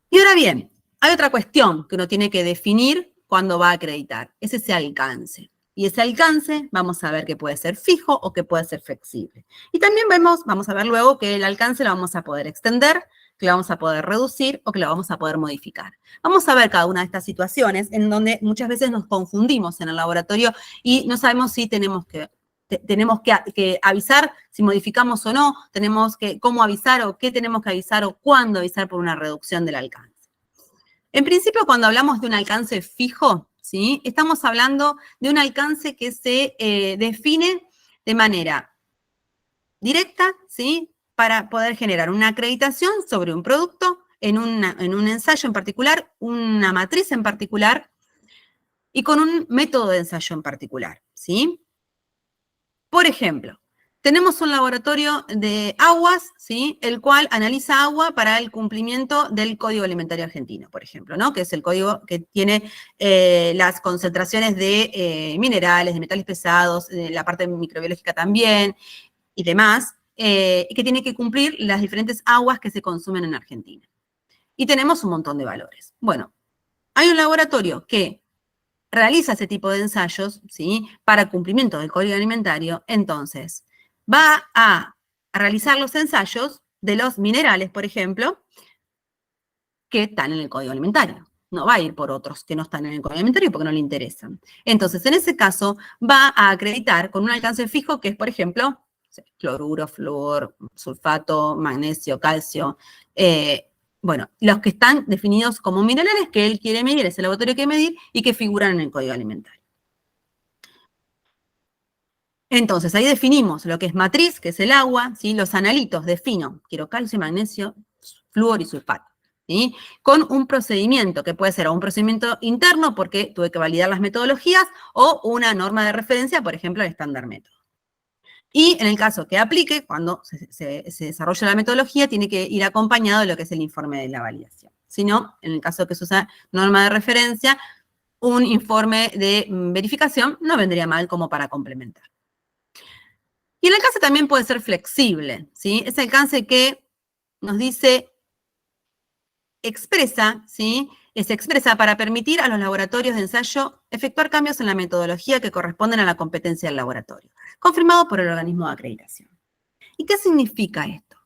Y ahora bien, hay otra cuestión que uno tiene que definir cuando va a acreditar, es ese alcance. Y ese alcance, vamos a ver que puede ser fijo o que puede ser flexible. Y también vamos a ver luego que el alcance lo vamos a poder extender, que lo vamos a poder reducir o que lo vamos a poder modificar. Vamos a ver cada una de estas situaciones en donde muchas veces nos confundimos en el laboratorio y no sabemos si tenemos que avisar si modificamos o no, cómo avisar o qué tenemos que avisar o cuándo avisar por una reducción del alcance. En principio, cuando hablamos de un alcance fijo, ¿sí? Estamos hablando de un alcance que se define de manera directa, ¿sí? Para poder generar una acreditación sobre un producto en un ensayo en particular, una matriz en particular y con un método de ensayo en particular, ¿sí? Por ejemplo, tenemos un laboratorio de aguas, ¿sí? El cual analiza agua para el cumplimiento del Código Alimentario Argentino, por ejemplo, ¿no? Que es el código que tiene las concentraciones de minerales, de metales pesados, la parte microbiológica también y demás, y que tiene que cumplir las diferentes aguas que se consumen en Argentina. Y tenemos un montón de valores. Bueno, hay un laboratorio que realiza ese tipo de ensayos, ¿sí? Para cumplimiento del Código Alimentario, entonces va a realizar los ensayos de los minerales, por ejemplo, que están en el Código Alimentario. No va a ir por otros que no están en el Código Alimentario porque no le interesan. Entonces, en ese caso, va a acreditar con un alcance fijo que es, por ejemplo, cloruro, flúor, sulfato, magnesio, calcio, bueno, los que están definidos como minerales que él quiere medir, ese laboratorio quiere medir y que figuran en el Código Alimentario. Entonces, ahí definimos lo que es matriz, que es el agua, ¿sí? Los analitos defino, quiero calcio, magnesio, flúor y sulfato, ¿sí? Con un procedimiento que puede ser un procedimiento interno porque tuve que validar las metodologías o una norma de referencia, por ejemplo, el estándar método. Y en el caso que aplique, cuando se desarrolla la metodología, tiene que ir acompañado de lo que es el informe de la validación. Si no, en el caso que se usa norma de referencia, un informe de verificación no vendría mal como para complementar. Y el alcance también puede ser flexible, ¿sí? Es el alcance que nos dice, se expresa para permitir a los laboratorios de ensayo efectuar cambios en la metodología que corresponden a la competencia del laboratorio, confirmado por el organismo de acreditación. ¿Y qué significa esto?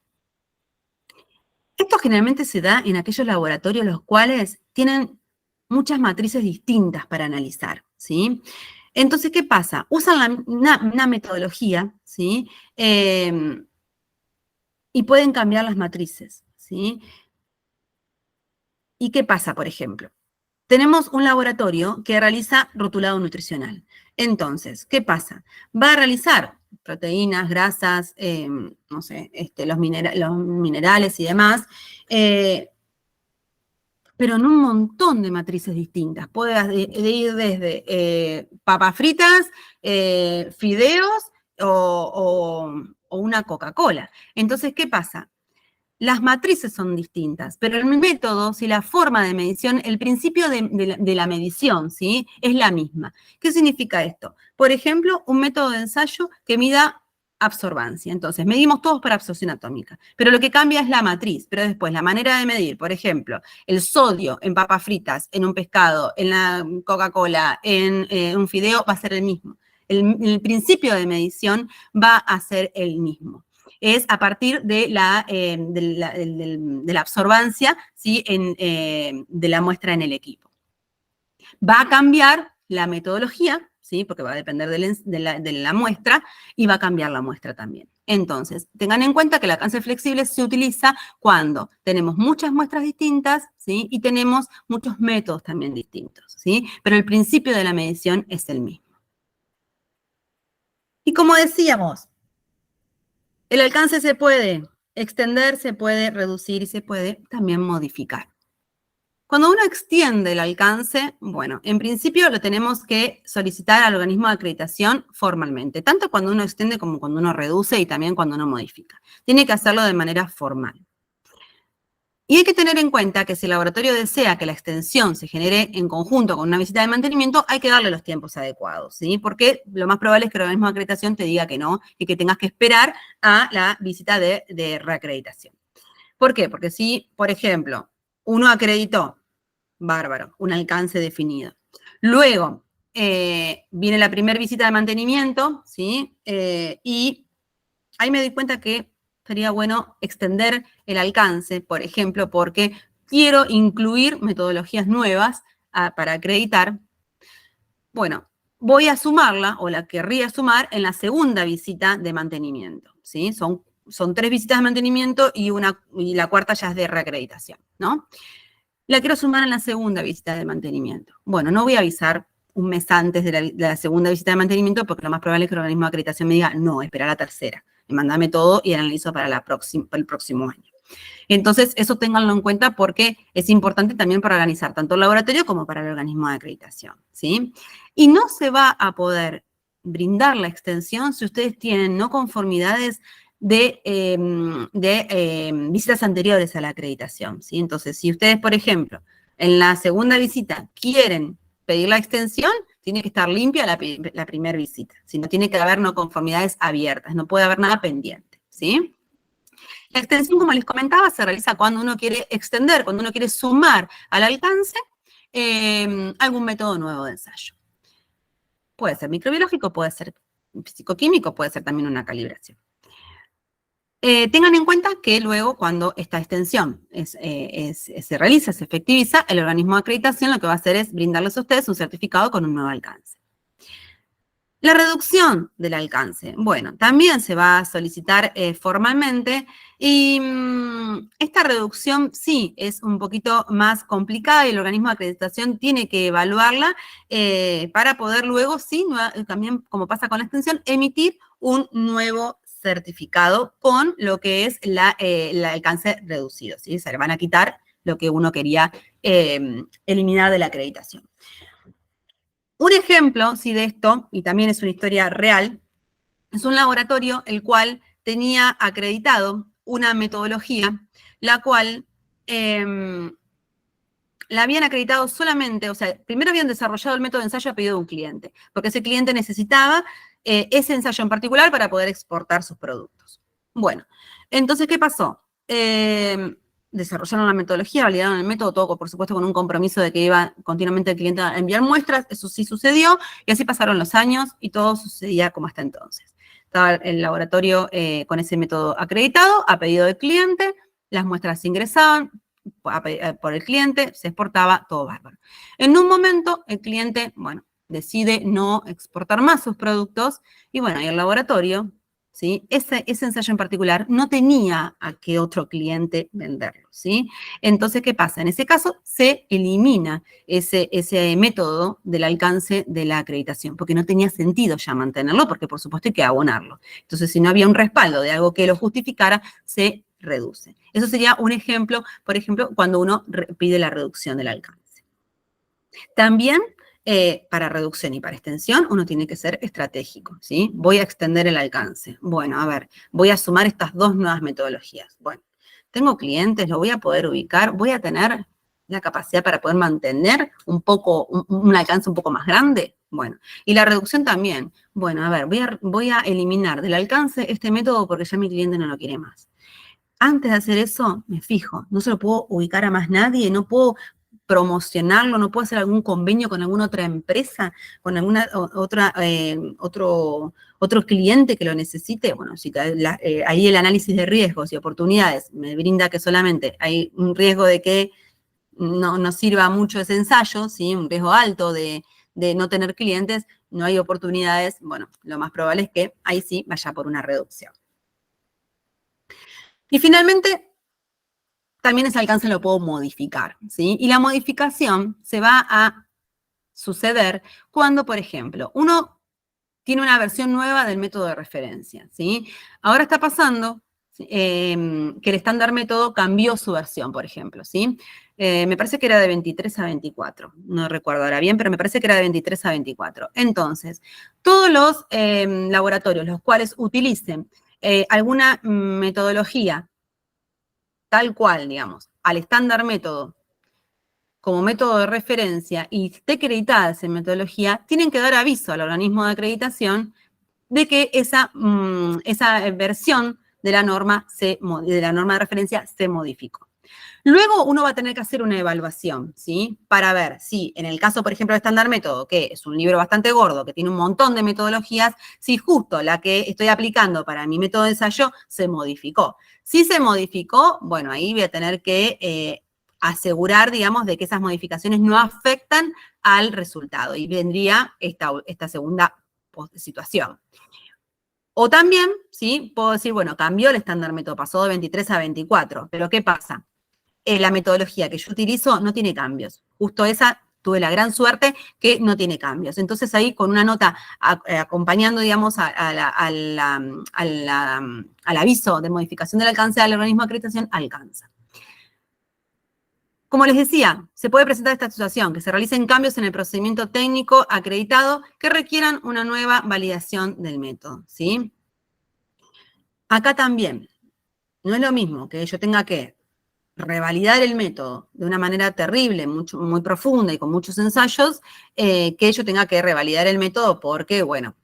Esto generalmente se da en aquellos laboratorios los cuales tienen muchas matrices distintas para analizar, ¿sí? Entonces, ¿qué pasa? Usan una metodología, ¿sí? Y pueden cambiar las matrices, ¿sí? ¿Y qué pasa, por ejemplo? Tenemos un laboratorio que realiza rotulado nutricional. Entonces, ¿qué pasa? Va a realizar proteínas, grasas, no sé, los minerales y demás, pero en un montón de matrices distintas. Puede ir desde papas fritas, fideos o una Coca-Cola. Entonces, ¿qué pasa? Las matrices son distintas, pero el método, si la forma de medición, el principio de la medición, ¿sí? Es la misma. ¿Qué significa esto? Por ejemplo, un método de ensayo que mida absorbancia. Entonces, medimos todos para absorción atómica, pero lo que cambia es la matriz, pero después la manera de medir, por ejemplo, el sodio en papas fritas, en un pescado, en la Coca-Cola, en un fideo, va a ser el mismo. El principio de medición va a ser el mismo. Es a partir de la absorbancia, ¿sí? De la muestra en el equipo. Va a cambiar la metodología, ¿sí? Porque va a depender de la muestra, y va a cambiar la muestra también. Entonces, tengan en cuenta que el alcance flexible se utiliza cuando tenemos muchas muestras distintas, ¿sí? Y tenemos muchos métodos también distintos, ¿sí? Pero el principio de la medición es el mismo. Y como decíamos, el alcance se puede extender, se puede reducir y se puede también modificar. Cuando uno extiende el alcance, bueno, en principio lo tenemos que solicitar al organismo de acreditación formalmente, tanto cuando uno extiende como cuando uno reduce y también cuando uno modifica. Tiene que hacerlo de manera formal. Y hay que tener en cuenta que si el laboratorio desea que la extensión se genere en conjunto con una visita de mantenimiento, hay que darle los tiempos adecuados, ¿sí? Porque lo más probable es que el organismo de acreditación te diga que no y que tengas que esperar a la visita de reacreditación. ¿Por qué? Porque si, por ejemplo, uno acreditó, bárbaro, un alcance definido. Luego viene la primera visita de mantenimiento, ¿sí? Y ahí me di cuenta que sería bueno extender el alcance, por ejemplo, porque quiero incluir metodologías nuevas para acreditar. Bueno, voy a sumarla, o la querría sumar, en la segunda visita de mantenimiento, ¿sí? Son 3 visitas de mantenimiento y la cuarta ya es de reacreditación, ¿no? La quiero sumar en la segunda visita de mantenimiento. Bueno, no voy a avisar un mes antes de la segunda visita de mantenimiento porque lo más probable es que el organismo de acreditación me diga, no, espera la tercera. Mándame todo y analizo para el próximo año. Entonces, eso ténganlo en cuenta porque es importante también para organizar tanto el laboratorio como para el organismo de acreditación, ¿sí? Y no se va a poder brindar la extensión si ustedes tienen no conformidades de visitas anteriores a la acreditación, ¿sí? Entonces, si ustedes, por ejemplo, en la segunda visita quieren pedir la extensión, tiene que estar limpia la primera visita, si no tiene que haber no conformidades abiertas, no puede haber nada pendiente, ¿sí? La extensión, como les comentaba, se realiza cuando uno quiere extender, cuando uno quiere sumar al alcance algún método nuevo de ensayo. Puede ser microbiológico, puede ser físico-químico, puede ser también una calibración. Tengan en cuenta que luego, cuando esta extensión se realiza, se efectiviza, el organismo de acreditación lo que va a hacer es brindarles a ustedes un certificado con un nuevo alcance. La reducción del alcance, bueno, también se va a solicitar formalmente y esta reducción sí es un poquito más complicada y el organismo de acreditación tiene que evaluarla para poder luego, sí, también como pasa con la extensión, emitir un nuevo certificado con lo que es el alcance reducido, ¿sí? Se le van a quitar lo que uno quería eliminar de la acreditación. Un ejemplo, sí, de esto, y también es una historia real, es un laboratorio el cual tenía acreditado una metodología, la cual la habían acreditado solamente, o sea, primero habían desarrollado el método de ensayo a pedido de un cliente, porque ese cliente necesitaba ese ensayo en particular para poder exportar sus productos. Bueno, entonces, ¿qué pasó? Desarrollaron la metodología, validaron el método, todo por supuesto con un compromiso de que iba continuamente el cliente a enviar muestras, eso sí sucedió, y así pasaron los años y todo sucedía como hasta entonces. Estaba el laboratorio con ese método acreditado, a pedido del cliente, las muestras se ingresaban por el cliente, se exportaba, todo bárbaro. En un momento, el cliente, bueno, decide no exportar más sus productos y bueno, y el laboratorio, ¿sí? Ese ensayo en particular no tenía a qué otro cliente venderlo, ¿sí? Entonces, ¿qué pasa? En ese caso, se elimina ese método del alcance de la acreditación, porque no tenía sentido ya mantenerlo, porque por supuesto hay que abonarlo. Entonces, si no había un respaldo de algo que lo justificara, se reduce. Eso sería un ejemplo, por ejemplo, cuando uno pide la reducción del alcance. También para reducción y para extensión, uno tiene que ser estratégico, ¿sí? Voy a extender el alcance. Bueno, a ver, voy a sumar estas dos nuevas metodologías. Bueno, tengo clientes, lo voy a poder ubicar, voy a tener la capacidad para poder mantener un alcance un poco más grande. Bueno, y la reducción también. Bueno, a ver, voy a eliminar del alcance este método porque ya mi cliente no lo quiere más. Antes de hacer eso, me fijo, no se lo puedo ubicar a más nadie, no puedo promocionarlo, no puedo hacer algún convenio con alguna otra empresa, con alguna otro cliente que lo necesite. Bueno, si ahí el análisis de riesgos y oportunidades me brinda que solamente hay un riesgo de que no sirva mucho ese ensayo, ¿sí? Un riesgo alto de no tener clientes, no hay oportunidades, bueno, lo más probable es que ahí sí vaya por una reducción. Y finalmente, también ese alcance lo puedo modificar, ¿sí? Y la modificación se va a suceder cuando, por ejemplo, uno tiene una versión nueva del método de referencia, ¿sí? Ahora está pasando que el estándar método cambió su versión, por ejemplo, ¿sí? Me parece que era de 23 a 24, no recuerdo ahora bien, pero me parece que era de 23 a 24. Entonces, todos los laboratorios los cuales utilicen alguna metodología tal cual, digamos, al estándar método como método de referencia y esté acreditada esa metodología, tienen que dar aviso al organismo de acreditación de que esa versión de la norma de referencia se modificó. Luego uno va a tener que hacer una evaluación, ¿sí? Para ver si, en el caso, por ejemplo, de estándar método, que es un libro bastante gordo, que tiene un montón de metodologías, si justo la que estoy aplicando para mi método de ensayo se modificó. Si se modificó, bueno, ahí voy a tener que asegurar, digamos, de que esas modificaciones no afectan al resultado. Y vendría esta segunda situación. O también, ¿sí? Puedo decir, bueno, cambió el estándar método, pasó de 23 a 24, pero ¿qué pasa? La metodología que yo utilizo no tiene cambios. Justo esa tuve la gran suerte que no tiene cambios. Entonces ahí con una nota acompañando, digamos, al aviso de modificación del alcance del organismo de acreditación, alcanza. Como les decía, se puede presentar esta situación, que se realicen cambios en el procedimiento técnico acreditado que requieran una nueva validación del método, ¿sí? Acá también, no es lo mismo que yo tenga que revalidar el método de una manera terrible, muy profunda y con muchos ensayos, que yo tenga que revalidar el método porque, bueno,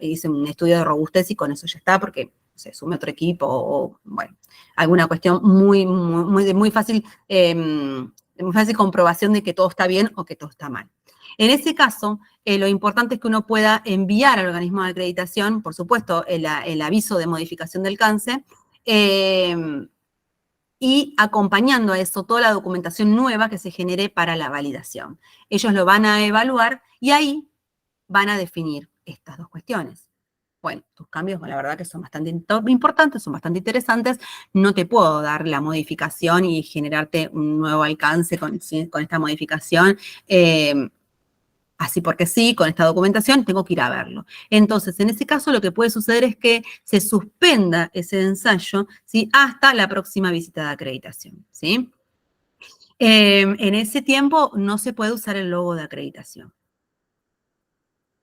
hice un estudio de robustez y con eso ya está, porque se sume otro equipo o, bueno, alguna cuestión muy fácil comprobación de que todo está bien o que todo está mal. En ese caso, lo importante es que uno pueda enviar al organismo de acreditación, por supuesto, el aviso de modificación del alcance, y acompañando a eso toda la documentación nueva que se genere para la validación. Ellos lo van a evaluar y ahí van a definir estas dos cuestiones. Bueno, tus cambios, la verdad que son bastante importantes, son bastante interesantes. No te puedo dar la modificación y generarte un nuevo alcance con esta modificación. Así porque sí, con esta documentación tengo que ir a verlo. Entonces, en ese caso, lo que puede suceder es que se suspenda ese ensayo, ¿sí? Hasta la próxima visita de acreditación, ¿sí? En ese tiempo no se puede usar el logo de acreditación.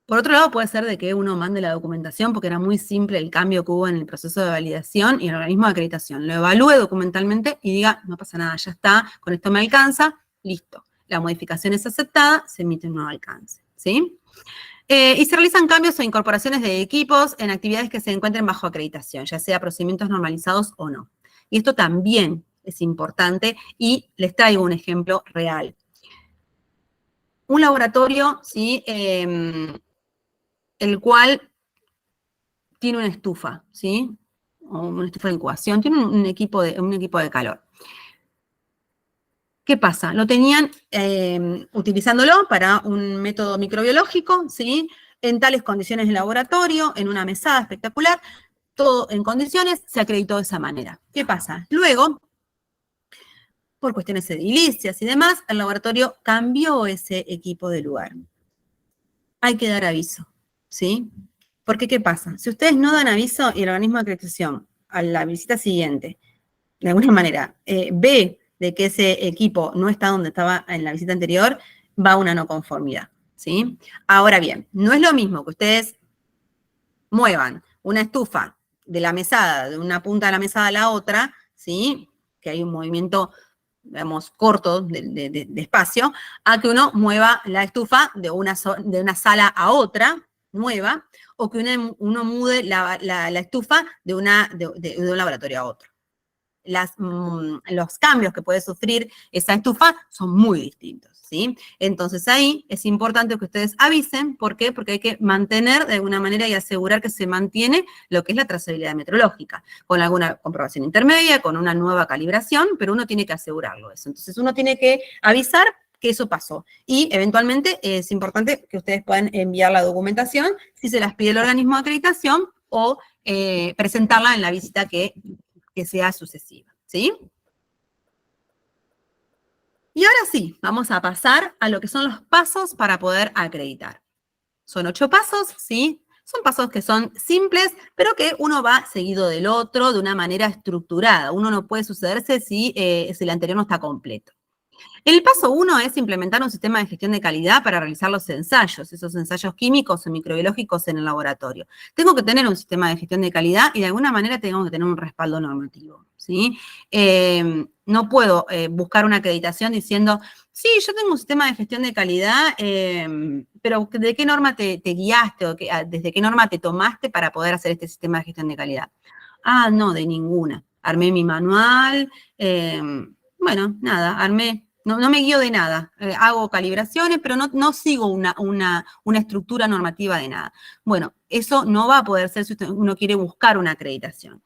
Por otro lado, puede ser de que uno mande la documentación porque era muy simple el cambio que hubo en el proceso de validación y el organismo de acreditación lo evalúe documentalmente y diga, no pasa nada, ya está, con esto me alcanza, listo. La modificación es aceptada, se emite un nuevo alcance, ¿sí? Y se realizan cambios o incorporaciones de equipos en actividades que se encuentren bajo acreditación, ya sea procedimientos normalizados o no. Y esto también es importante y les traigo un ejemplo real. Un laboratorio, ¿sí? El cual tiene una estufa, ¿sí? O una estufa de incubación, tiene un equipo de calor. ¿Qué pasa? Lo tenían utilizándolo para un método microbiológico, ¿sí? En tales condiciones de laboratorio, en una mesada espectacular, todo en condiciones, se acreditó de esa manera. ¿Qué pasa? Luego, por cuestiones edilicias y demás, el laboratorio cambió ese equipo de lugar. Hay que dar aviso, ¿sí? Porque, ¿qué pasa? Si ustedes no dan aviso y el organismo de acreditación a la visita siguiente, de alguna manera, ve de que ese equipo no está donde estaba en la visita anterior, va a una no conformidad, ¿sí? Ahora bien, no es lo mismo que ustedes muevan una estufa de la mesada, de una punta de la mesada a la otra, ¿sí? Que hay un movimiento, digamos, corto de espacio, a que uno mueva la estufa de una sala a otra, nueva, o que uno mude la estufa de un laboratorio a otro. Los cambios que puede sufrir esa estufa son muy distintos, ¿sí? Entonces ahí es importante que ustedes avisen. ¿Por qué? Porque hay que mantener de alguna manera y asegurar que se mantiene lo que es la trazabilidad metrológica, con alguna comprobación intermedia, con una nueva calibración, pero uno tiene que asegurarlo eso. Entonces uno tiene que avisar que eso pasó. Y eventualmente es importante que ustedes puedan enviar la documentación si se las pide el organismo de acreditación o presentarla en la visita que sea sucesiva, ¿sí? Y ahora sí, vamos a pasar a lo que son los pasos para poder acreditar. Son 8 pasos, ¿sí? Son pasos que son simples, pero que uno va seguido del otro de una manera estructurada. Uno no puede sucederse si el anterior no está completo. El paso 1 es implementar un sistema de gestión de calidad para realizar los ensayos, esos ensayos químicos o microbiológicos en el laboratorio. Tengo que tener un sistema de gestión de calidad y de alguna manera tengo que tener un respaldo normativo, ¿sí? No puedo buscar una acreditación diciendo, sí, yo tengo un sistema de gestión de calidad, pero ¿de qué norma te guiaste o desde qué norma te tomaste para poder hacer este sistema de gestión de calidad? Ah, no, de ninguna. Armé mi manual, bueno, nada, armé. No me guío de nada, hago calibraciones, pero no sigo una estructura normativa de nada. Bueno, eso no va a poder ser si uno quiere buscar una acreditación.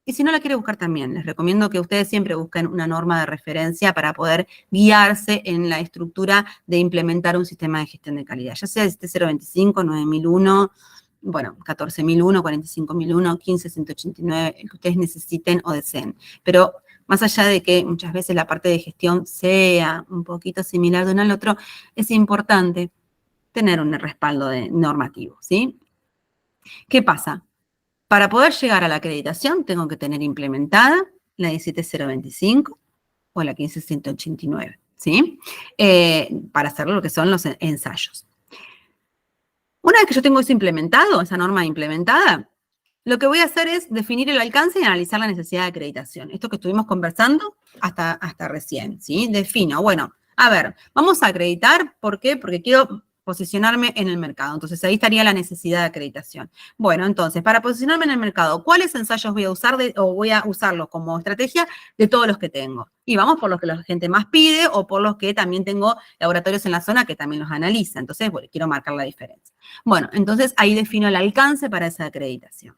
Y si no la quiere buscar también, les recomiendo que ustedes siempre busquen una norma de referencia para poder guiarse en la estructura de implementar un sistema de gestión de calidad, ya sea el 025, 9001, bueno, 14001, 45001, 15189, el que ustedes necesiten o deseen. Pero más allá de que muchas veces la parte de gestión sea un poquito similar de uno al otro, es importante tener un respaldo normativo, ¿sí? ¿Qué pasa? Para poder llegar a la acreditación, tengo que tener implementada la 17025 o la 15189, ¿sí? Para hacer lo que son los ensayos. Una vez que yo tengo eso implementado, esa norma implementada, lo que voy a hacer es definir el alcance y analizar la necesidad de acreditación. Esto que estuvimos conversando hasta recién, ¿sí? Defino, bueno, a ver, vamos a acreditar, ¿por qué? Porque quiero posicionarme en el mercado. Entonces, ahí estaría la necesidad de acreditación. Bueno, entonces, para posicionarme en el mercado, ¿cuáles ensayos voy a usar o voy a usarlos como estrategia de todos los que tengo? Y vamos por los que la gente más pide o por los que también tengo laboratorios en la zona que también los analiza. Entonces, bueno, quiero marcar la diferencia. Bueno, entonces ahí defino el alcance para esa acreditación.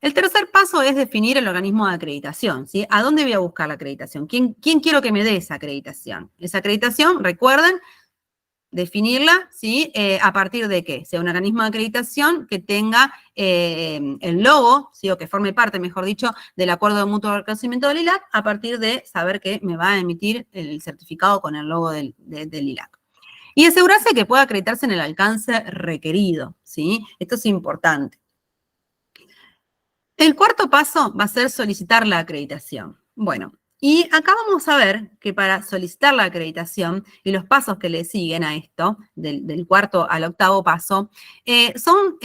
El tercer paso es definir el organismo de acreditación, ¿sí? ¿A dónde voy a buscar la acreditación? ¿Quién quiero que me dé esa acreditación? Esa acreditación, recuerden, definirla, ¿sí? ¿A partir de qué? Sea un organismo de acreditación que tenga el logo, ¿sí? O que forme parte, mejor dicho, del acuerdo de mutuo reconocimiento del ILAC, a partir de saber que me va a emitir el certificado con el logo del ILAC. Y asegurarse que pueda acreditarse en el alcance requerido, ¿sí? Esto es importante. El cuarto paso va a ser solicitar la acreditación. Bueno, y acá vamos a ver que para solicitar la acreditación y los pasos que le siguen a esto, del cuarto al octavo paso, son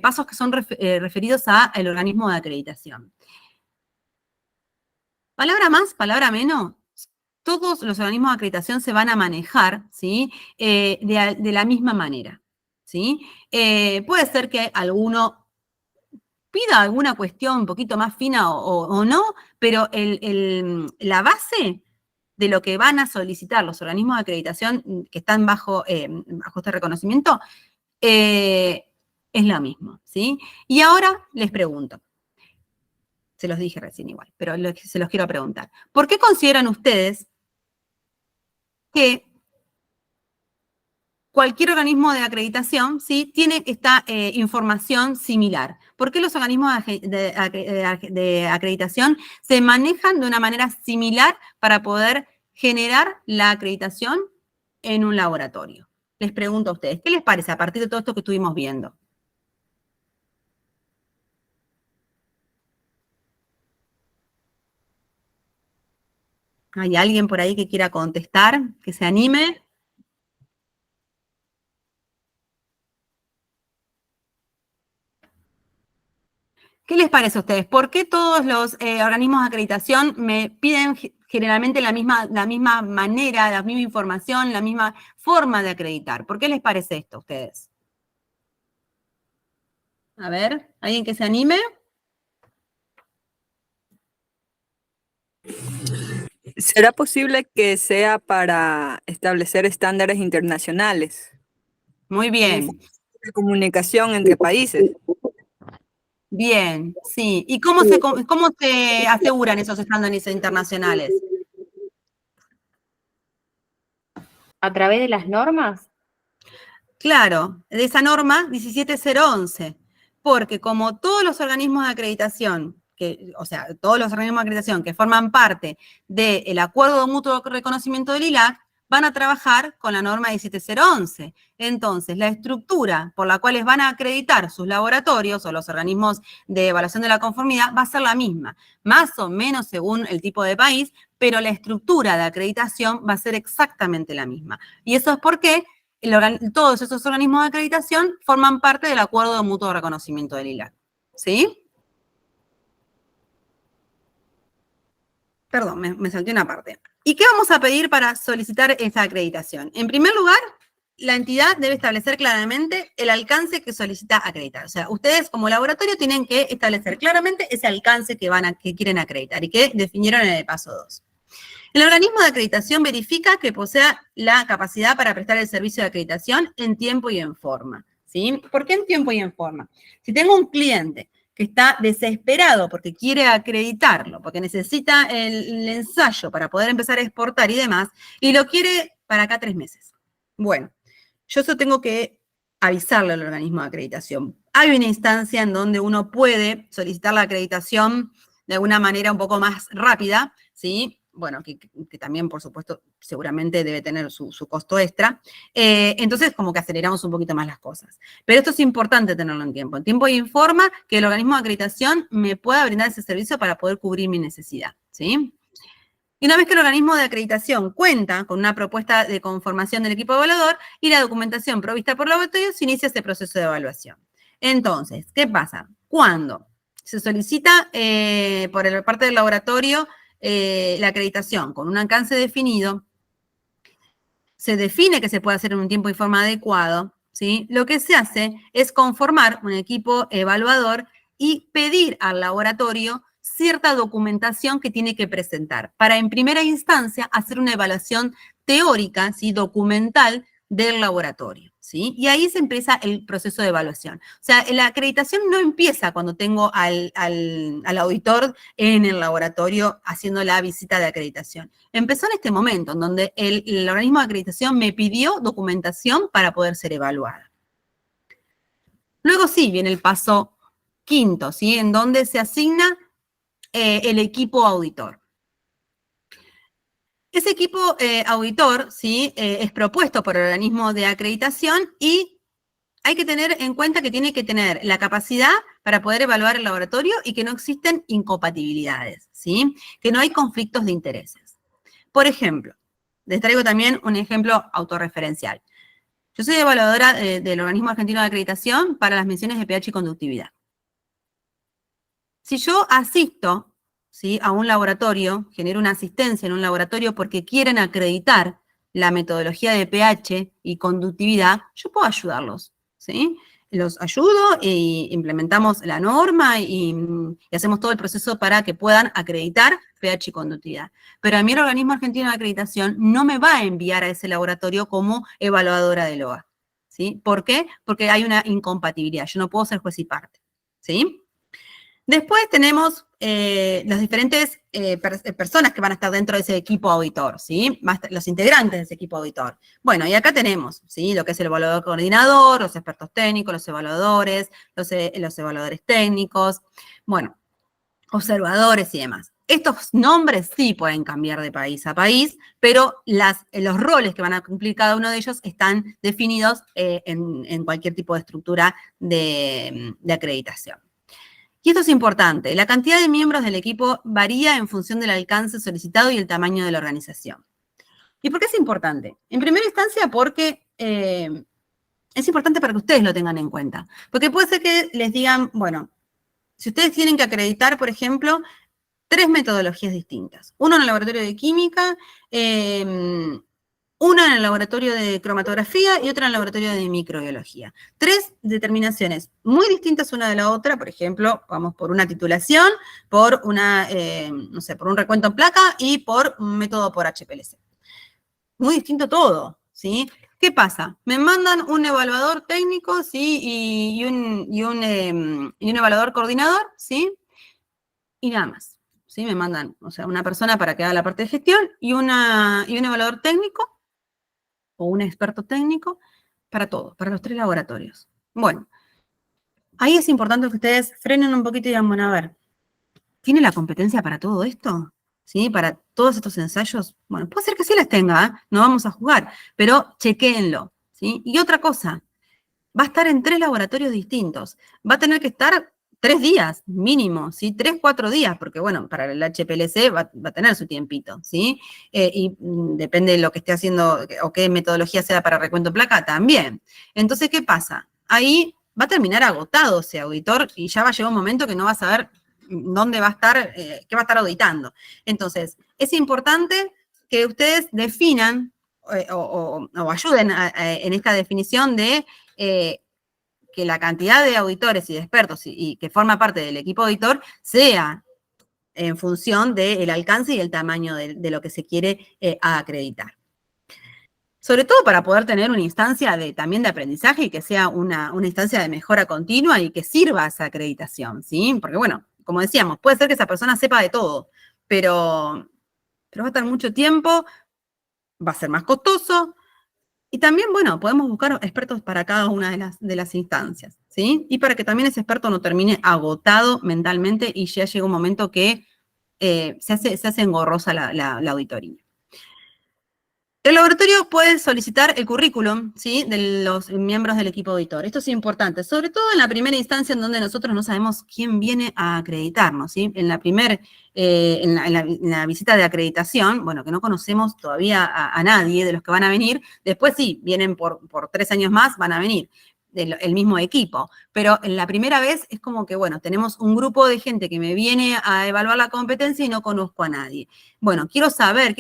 pasos que son referidos al organismo de acreditación. Palabra más, palabra menos, todos los organismos de acreditación se van a manejar, ¿sí? De la misma manera, ¿sí? Puede ser que alguno pida alguna cuestión un poquito más fina o no, pero la base de lo que van a solicitar los organismos de acreditación que están bajo este reconocimiento es la misma, ¿sí? Y ahora les pregunto, se los dije recién igual, pero se los quiero preguntar. ¿Por qué consideran ustedes que cualquier organismo de acreditación, ¿sí?, tiene esta información similar. ¿Por qué los organismos de acreditación se manejan de una manera similar para poder generar la acreditación en un laboratorio? Les pregunto a ustedes, ¿qué les parece a partir de todo esto que estuvimos viendo? ¿Hay alguien por ahí que quiera contestar, que se anime? ¿Qué les parece a ustedes? ¿Por qué todos los organismos de acreditación me piden generalmente la misma manera, la misma información, la misma forma de acreditar? ¿Por qué les parece esto a ustedes? A ver, ¿alguien que se anime?
¿Será posible que sea para establecer estándares internacionales?
Muy bien.
De comunicación entre países.
Bien, sí. ¿Y cómo se aseguran esos estándares internacionales?
¿A través de las normas?
Claro, de esa norma 17011, porque como todos los organismos de acreditación, o sea, todos los organismos de acreditación que forman parte del Acuerdo de Mutuo Reconocimiento del ILAC, van a trabajar con la norma 17011. Entonces, la estructura por la cual van a acreditar sus laboratorios o los organismos de evaluación de la conformidad va a ser la misma, más o menos según el tipo de país, pero la estructura de acreditación va a ser exactamente la misma. Y eso es porque todos esos organismos de acreditación forman parte del Acuerdo de Mutuo Reconocimiento del ILAC. ¿Sí? Perdón, me salté una parte. ¿Y qué vamos a pedir para solicitar esa acreditación? En primer lugar, la entidad debe establecer claramente el alcance que solicita acreditar. O sea, ustedes como laboratorio tienen que establecer claramente ese alcance que quieren acreditar y que definieron en el paso 2. El organismo de acreditación verifica que posea la capacidad para prestar el servicio de acreditación en tiempo y en forma. ¿Sí? ¿Por qué en tiempo y en forma? Si tengo un cliente que está desesperado porque quiere acreditarlo, porque necesita el ensayo para poder empezar a exportar y demás, y lo quiere para acá 3 meses. Bueno, yo eso tengo que avisarle al organismo de acreditación. Hay una instancia en donde uno puede solicitar la acreditación de alguna manera un poco más rápida, ¿sí? Bueno, que también, por supuesto, seguramente debe tener su costo extra. Entonces, como que aceleramos un poquito más las cosas. Pero esto es importante tenerlo en tiempo y en forma que el organismo de acreditación me pueda brindar ese servicio para poder cubrir mi necesidad, ¿sí? Y una vez que el organismo de acreditación cuenta con una propuesta de conformación del equipo evaluador y la documentación provista por laboratorio, se inicia ese proceso de evaluación. Entonces, ¿qué pasa? Cuando se solicita por parte del laboratorio la acreditación con un alcance definido, se define que se puede hacer en un tiempo y forma adecuado, ¿sí? Lo que se hace es conformar un equipo evaluador y pedir al laboratorio cierta documentación que tiene que presentar para, en primera instancia, hacer una evaluación teórica, ¿sí?, documental del laboratorio, ¿sí? Y ahí se empieza el proceso de evaluación. O sea, la acreditación no empieza cuando tengo al auditor en el laboratorio haciendo la visita de acreditación. Empezó en este momento, en donde el organismo de acreditación me pidió documentación para poder ser evaluada. Luego sí, viene el paso quinto, ¿sí?, en donde se asigna el equipo auditor. Ese equipo auditor, ¿sí?, es propuesto por el organismo de acreditación y hay que tener en cuenta que tiene que tener la capacidad para poder evaluar el laboratorio y que no existen incompatibilidades, ¿sí?, que no hay conflictos de intereses. Por ejemplo, les traigo también un ejemplo autorreferencial. Yo soy evaluadora del Organismo Argentino de Acreditación para las menciones de pH y conductividad. Si yo asisto, ¿sí?, a un laboratorio, genero una asistencia en un laboratorio porque quieren acreditar la metodología de pH y conductividad, yo puedo ayudarlos, ¿sí? Los ayudo e implementamos la norma y hacemos todo el proceso para que puedan acreditar pH y conductividad. Pero a mí el Organismo Argentino de Acreditación no me va a enviar a ese laboratorio como evaluadora del OA, ¿sí? ¿Por qué? Porque hay una incompatibilidad, yo no puedo ser juez y parte, ¿sí? Después tenemos las diferentes personas que van a estar dentro de ese equipo auditor, ¿sí? Los integrantes de ese equipo auditor. Bueno, y acá tenemos, ¿sí? Lo que es el evaluador coordinador, los expertos técnicos, los evaluadores, los evaluadores técnicos, bueno, observadores y demás. Estos nombres sí pueden cambiar de país a país, pero los roles que van a cumplir cada uno de ellos están definidos en cualquier tipo de estructura de acreditación. Y esto es importante, la cantidad de miembros del equipo varía en función del alcance solicitado y el tamaño de la organización. ¿Y por qué es importante? En primera instancia porque es importante para que ustedes lo tengan en cuenta. Porque puede ser que les digan, bueno, si ustedes tienen que acreditar, por ejemplo, 3 metodologías distintas. Uno en el laboratorio de química, una en el laboratorio de cromatografía y otra en el laboratorio de microbiología. 3 determinaciones muy distintas una de la otra, por ejemplo, vamos por una titulación, por una, no sé, por un recuento en placa y por un método por HPLC. Muy distinto todo, ¿sí? ¿Qué pasa? Me mandan un evaluador técnico, ¿sí? Y un evaluador coordinador, ¿sí? Y nada más, ¿sí? Me mandan, o sea, una persona para que haga la parte de gestión y un evaluador técnico o un experto técnico para todo, para los 3 laboratorios. Bueno, ahí es importante que ustedes frenen un poquito y digan, bueno, a ver, ¿tiene la competencia para todo esto? ¿Sí? Para todos estos ensayos. Bueno, puede ser que sí las tenga, ¿eh? No vamos a jugar, pero chequéenlo, ¿sí? Y otra cosa, va a estar en 3 laboratorios distintos. Va a tener que estar 3 días mínimo, ¿sí? 3, 4 días, porque bueno, para el HPLC va a tener su tiempito, ¿sí? Y depende de lo que esté haciendo o qué metodología sea para recuento de placa, también. Entonces, ¿qué pasa? Ahí va a terminar agotado ese auditor y ya va a llegar un momento que no va a saber dónde va a estar, qué va a estar auditando. Entonces, es importante que ustedes definan o ayuden en esta definición de que la cantidad de auditores y de expertos y que forma parte del equipo auditor sea en función del alcance y el tamaño de lo que se quiere acreditar. Sobre todo para poder tener una instancia también de aprendizaje y que sea una instancia de mejora continua y que sirva esa acreditación, ¿sí? Porque bueno, como decíamos, puede ser que esa persona sepa de todo, pero va a estar mucho tiempo, va a ser más costoso, y también, bueno, podemos buscar expertos para cada una de las instancias, ¿sí? Y para que también ese experto no termine agotado mentalmente y ya llega un momento que se hace engorrosa la auditoría. El laboratorio puede solicitar el currículum, ¿sí? De los miembros del equipo auditor. Esto es importante, sobre todo en la primera instancia en donde nosotros no sabemos quién viene a acreditarnos, ¿sí? En la visita de acreditación, bueno, que no conocemos todavía a nadie de los que van a venir, después sí, vienen por 3 años más, van a venir el mismo equipo, pero en la primera vez es como que, bueno, tenemos un grupo de gente que me viene a evaluar la competencia y no conozco a nadie. Bueno, quiero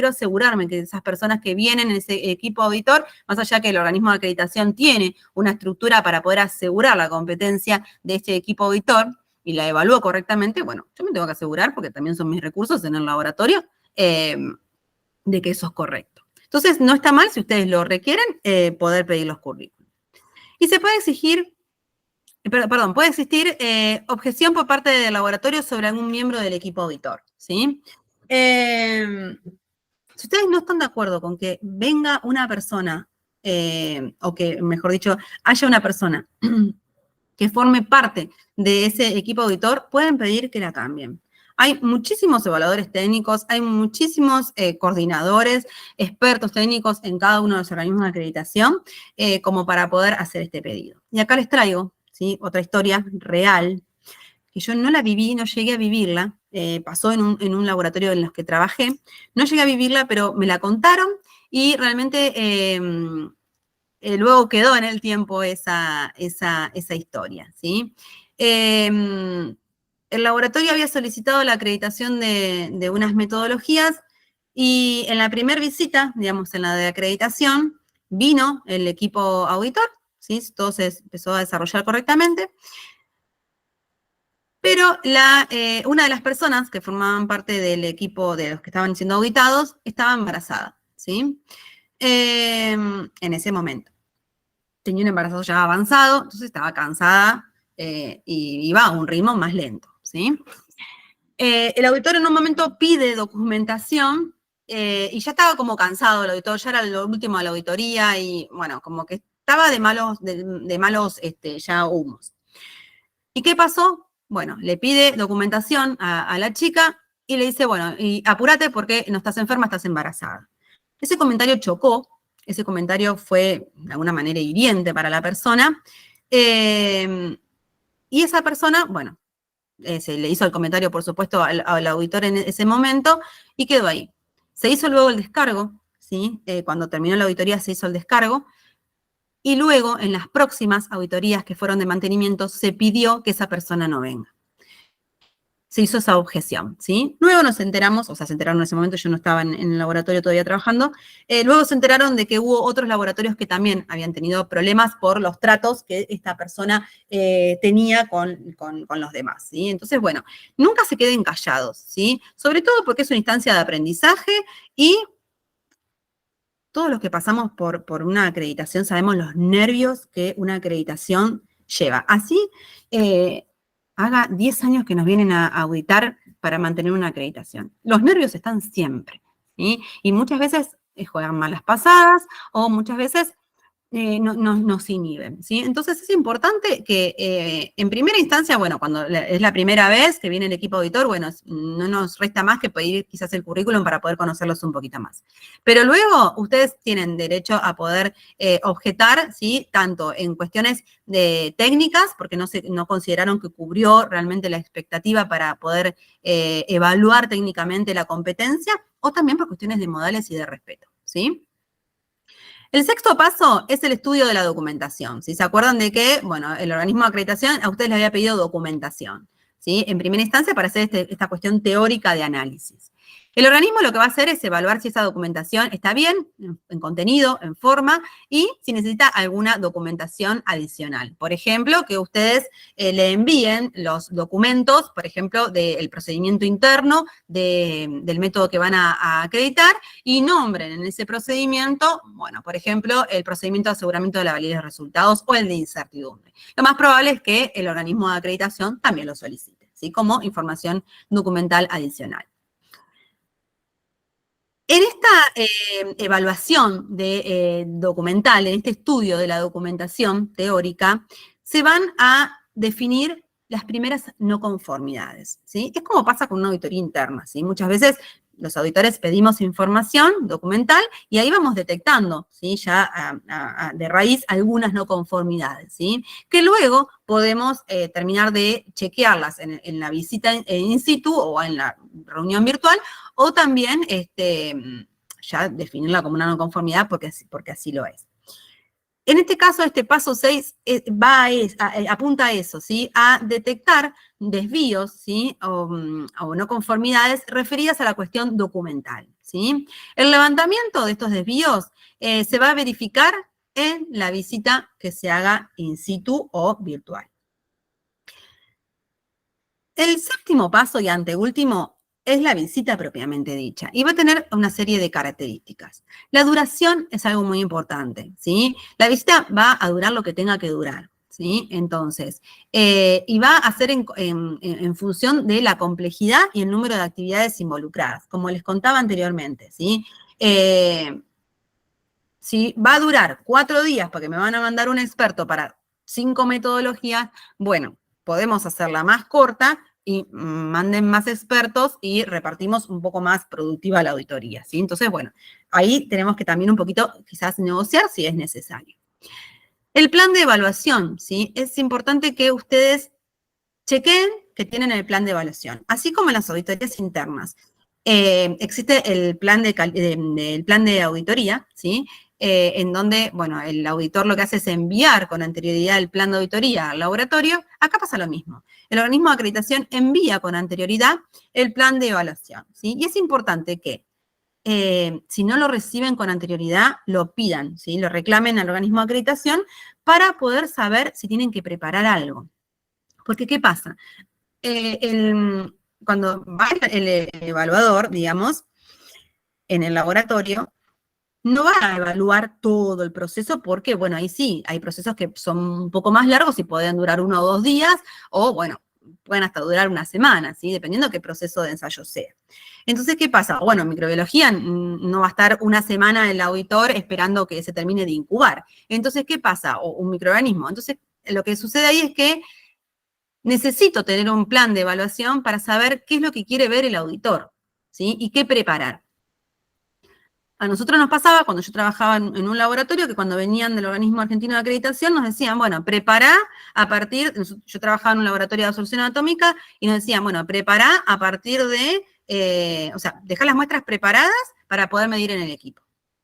asegurarme que esas personas que vienen en ese equipo auditor, más allá que el organismo de acreditación tiene una estructura para poder asegurar la competencia de este equipo auditor y la evalúo correctamente, bueno, yo me tengo que asegurar, porque también son mis recursos en el laboratorio, de que eso es correcto. Entonces, no está mal, si ustedes lo requieren, poder pedir los currículos. Y se puede exigir, puede existir objeción por parte del laboratorio sobre algún miembro del equipo auditor, ¿sí? Si ustedes no están de acuerdo con que venga una persona, o que, mejor dicho, haya una persona que forme parte de ese equipo auditor, pueden pedir que la cambien. Hay muchísimos evaluadores técnicos, hay muchísimos coordinadores, expertos técnicos en cada uno de los organismos de acreditación, como para poder hacer este pedido. Y acá les traigo, ¿sí?, otra historia real, que yo no la viví, no llegué a vivirla, pasó en un laboratorio en los que trabajé, no llegué a vivirla, pero me la contaron y realmente luego quedó en el tiempo esa historia, ¿sí? El laboratorio había solicitado la acreditación de unas metodologías y en la primera visita, digamos, en la de acreditación, vino el equipo auditor, ¿sí? Todo se empezó a desarrollar correctamente, pero una de las personas que formaban parte del equipo de los que estaban siendo auditados estaba embarazada, ¿sí? En ese momento. Tenía un embarazo ya avanzado, entonces estaba cansada y iba a un ritmo más lento, ¿sí? ¿sí? El auditor en un momento pide documentación y ya estaba como cansado el auditor, ya era lo último de la auditoría y, bueno, como que estaba de malos ya humos. ¿Y qué pasó? Bueno, le pide documentación a la chica y le dice, bueno, y apúrate porque no estás enferma, estás embarazada. Ese comentario chocó, ese comentario fue de alguna manera hiriente para la persona, y esa persona, bueno, se le hizo el comentario, por supuesto, al auditor en ese momento y quedó ahí. Se hizo luego el descargo, ¿sí? Cuando terminó la auditoría se hizo el descargo, y luego, en las próximas auditorías que fueron de mantenimiento, se pidió que esa persona no venga. Se hizo esa objeción, ¿sí? Luego nos enteramos, o sea, se enteraron en ese momento, yo no estaba en el laboratorio todavía trabajando, luego se enteraron de que hubo otros laboratorios que también habían tenido problemas por los tratos que esta persona tenía con los demás, ¿sí? Entonces, bueno, nunca se queden callados, ¿sí? Sobre todo porque es una instancia de aprendizaje y todos los que pasamos por una acreditación sabemos los nervios que una acreditación lleva. Así, haga 10 años que nos vienen a auditar para mantener una acreditación. Los nervios están siempre, ¿sí? Y muchas veces juegan malas pasadas o muchas veces nos inhiben, ¿sí? Entonces es importante que en primera instancia, bueno, cuando es la primera vez que viene el equipo auditor, bueno, no nos resta más que pedir quizás el currículum para poder conocerlos un poquito más. Pero luego ustedes tienen derecho a poder objetar, ¿sí? Tanto en cuestiones de técnicas, porque no consideraron que cubrió realmente la expectativa para poder evaluar técnicamente la competencia, o también por cuestiones de modales y de respeto, ¿sí? El sexto paso es el estudio de la documentación. ¿Sí? ¿Se acuerdan de que, bueno, el organismo de acreditación a ustedes les había pedido documentación, ¿sí? En primera instancia para hacer esta cuestión teórica de análisis. El organismo lo que va a hacer es evaluar si esa documentación está bien, en contenido, en forma, y si necesita alguna documentación adicional. Por ejemplo, que ustedes le envíen los documentos, por ejemplo, del procedimiento interno, del método que van a acreditar, y nombren en ese procedimiento, bueno, por ejemplo, el procedimiento de aseguramiento de la validez de resultados o el de incertidumbre. Lo más probable es que el organismo de acreditación también lo solicite, ¿sí? Como información documental adicional. En esta evaluación documental, en este estudio de la documentación teórica, se van a definir las primeras no conformidades, ¿sí? Es como pasa con una auditoría interna, ¿sí? Muchas veces los auditores pedimos información documental y ahí vamos detectando, ¿sí? Ya de raíz algunas no conformidades, ¿sí? Que luego podemos terminar de chequearlas en la visita in situ o en la reunión virtual, o también ya definirla como una no conformidad porque así lo es. En este caso, este paso 6 apunta a eso, ¿sí? A detectar desvíos, ¿sí? O no conformidades referidas a la cuestión documental, ¿sí? El levantamiento de estos desvíos se va a verificar en la visita que se haga in situ o virtual. El séptimo paso y anteúltimo es la visita propiamente dicha y va a tener una serie de características. La duración es algo muy importante, ¿sí? La visita va a durar lo que tenga que durar, ¿sí? Entonces, y va a ser en función de la complejidad y el número de actividades involucradas, como les contaba anteriormente, ¿sí? Si va a durar 4 días porque me van a mandar un experto para 5 metodologías, bueno, podemos hacerla más corta y manden más expertos y repartimos un poco más productiva la auditoría, ¿sí? Entonces, bueno, ahí tenemos que también un poquito quizás negociar si es necesario. El plan de evaluación, ¿sí? Es importante que ustedes chequen que tienen el plan de evaluación, así como en las auditorías internas. Existe el plan de auditoría, ¿sí? En donde, bueno, el auditor lo que hace es enviar con anterioridad el plan de auditoría al laboratorio. Acá pasa lo mismo. El organismo de acreditación envía con anterioridad el plan de evaluación, ¿sí? Y es importante que, si no lo reciben con anterioridad, lo pidan, ¿sí? Lo reclamen al organismo de acreditación para poder saber si tienen que preparar algo. Porque, ¿qué pasa? Cuando va el evaluador, digamos, en el laboratorio, no va a evaluar todo el proceso porque, bueno, ahí sí, hay procesos que son un poco más largos y pueden durar 1 o 2 días, o, bueno, pueden hasta durar una semana, ¿sí? Dependiendo qué proceso de ensayo sea. Entonces, ¿qué pasa? Bueno, en microbiología no va a estar una semana el auditor esperando que se termine de incubar. Entonces, ¿qué pasa? O un microorganismo. Entonces, lo que sucede ahí es que necesito tener un plan de evaluación para saber qué es lo que quiere ver el auditor, ¿sí? Y qué preparar. A nosotros nos pasaba, cuando yo trabajaba en un laboratorio, que cuando venían del Organismo Argentino de Acreditación nos decían, bueno, prepará a partir, yo trabajaba en un laboratorio de absorción anatómica, y nos decían, bueno, prepará a partir de, o sea, dejá las muestras preparadas para poder medir en el equipo.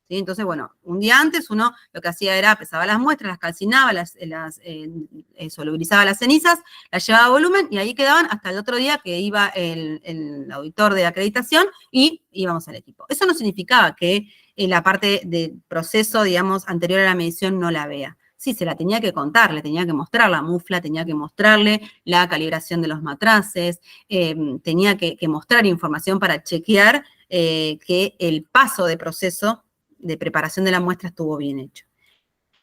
¿Sí? Entonces, bueno, un día antes uno lo que hacía era pesaba las muestras, las calcinaba, solubilizaba las cenizas, las llevaba a volumen, y ahí quedaban hasta el otro día que iba el auditor de acreditación y íbamos al equipo. Eso no significaba que la parte de proceso, digamos, anterior a la medición no la vea. Sí, se la tenía que contar, le tenía que mostrar la mufla, tenía que mostrarle la calibración de los matraces, tenía que mostrar información para chequear que el paso de proceso de preparación de la muestra estuvo bien hecho.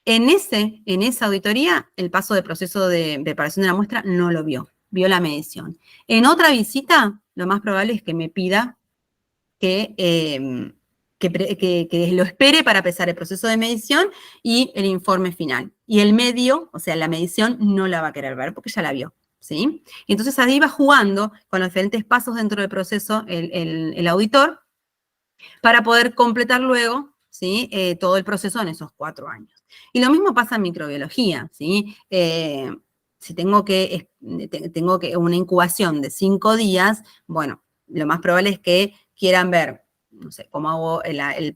En esa auditoría, el paso de proceso de preparación de la muestra no lo vio la medición. En otra visita, lo más probable es que me pida que lo espere para empezar el proceso de medición y el informe final. Y el medio, o sea, la medición, no la va a querer ver porque ya la vio, ¿sí? Y entonces ahí va jugando con los diferentes pasos dentro del proceso el auditor para poder completar luego, ¿sí? Todo el proceso en esos 4 años. Y lo mismo pasa en microbiología, ¿sí? Si tengo que una incubación de 5 días, bueno, lo más probable es que quieran ver, no sé, cómo hago el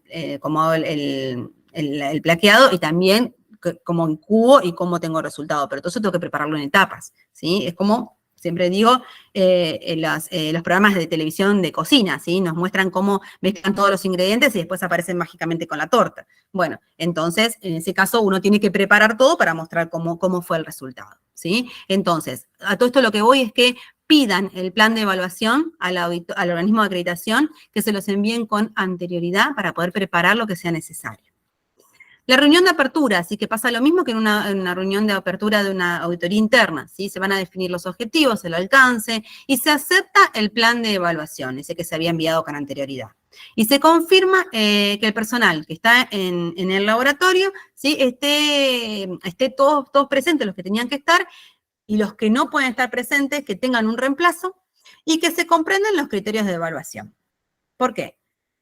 plaqueado y también cómo incubo y cómo tengo resultado, pero todo eso tengo que prepararlo en etapas, ¿sí? Es como, siempre digo, los programas de televisión de cocina, ¿sí? Nos muestran cómo mezclan todos los ingredientes y después aparecen mágicamente con la torta. Bueno, entonces, en ese caso, uno tiene que preparar todo para mostrar cómo fue el resultado, ¿sí? Entonces, a todo esto lo que voy es que pidan el plan de evaluación al organismo de acreditación, que se los envíen con anterioridad para poder preparar lo que sea necesario. La reunión de apertura, sí que pasa lo mismo que en una reunión de apertura de una auditoría interna, ¿sí? Se van a definir los objetivos, el alcance, y se acepta el plan de evaluación, ese que se había enviado con anterioridad. Y se confirma que el personal que está en el laboratorio, ¿sí? esté todos presentes, los que tenían que estar, y los que no pueden estar presentes, que tengan un reemplazo, y que se comprenden los criterios de evaluación. ¿Por qué?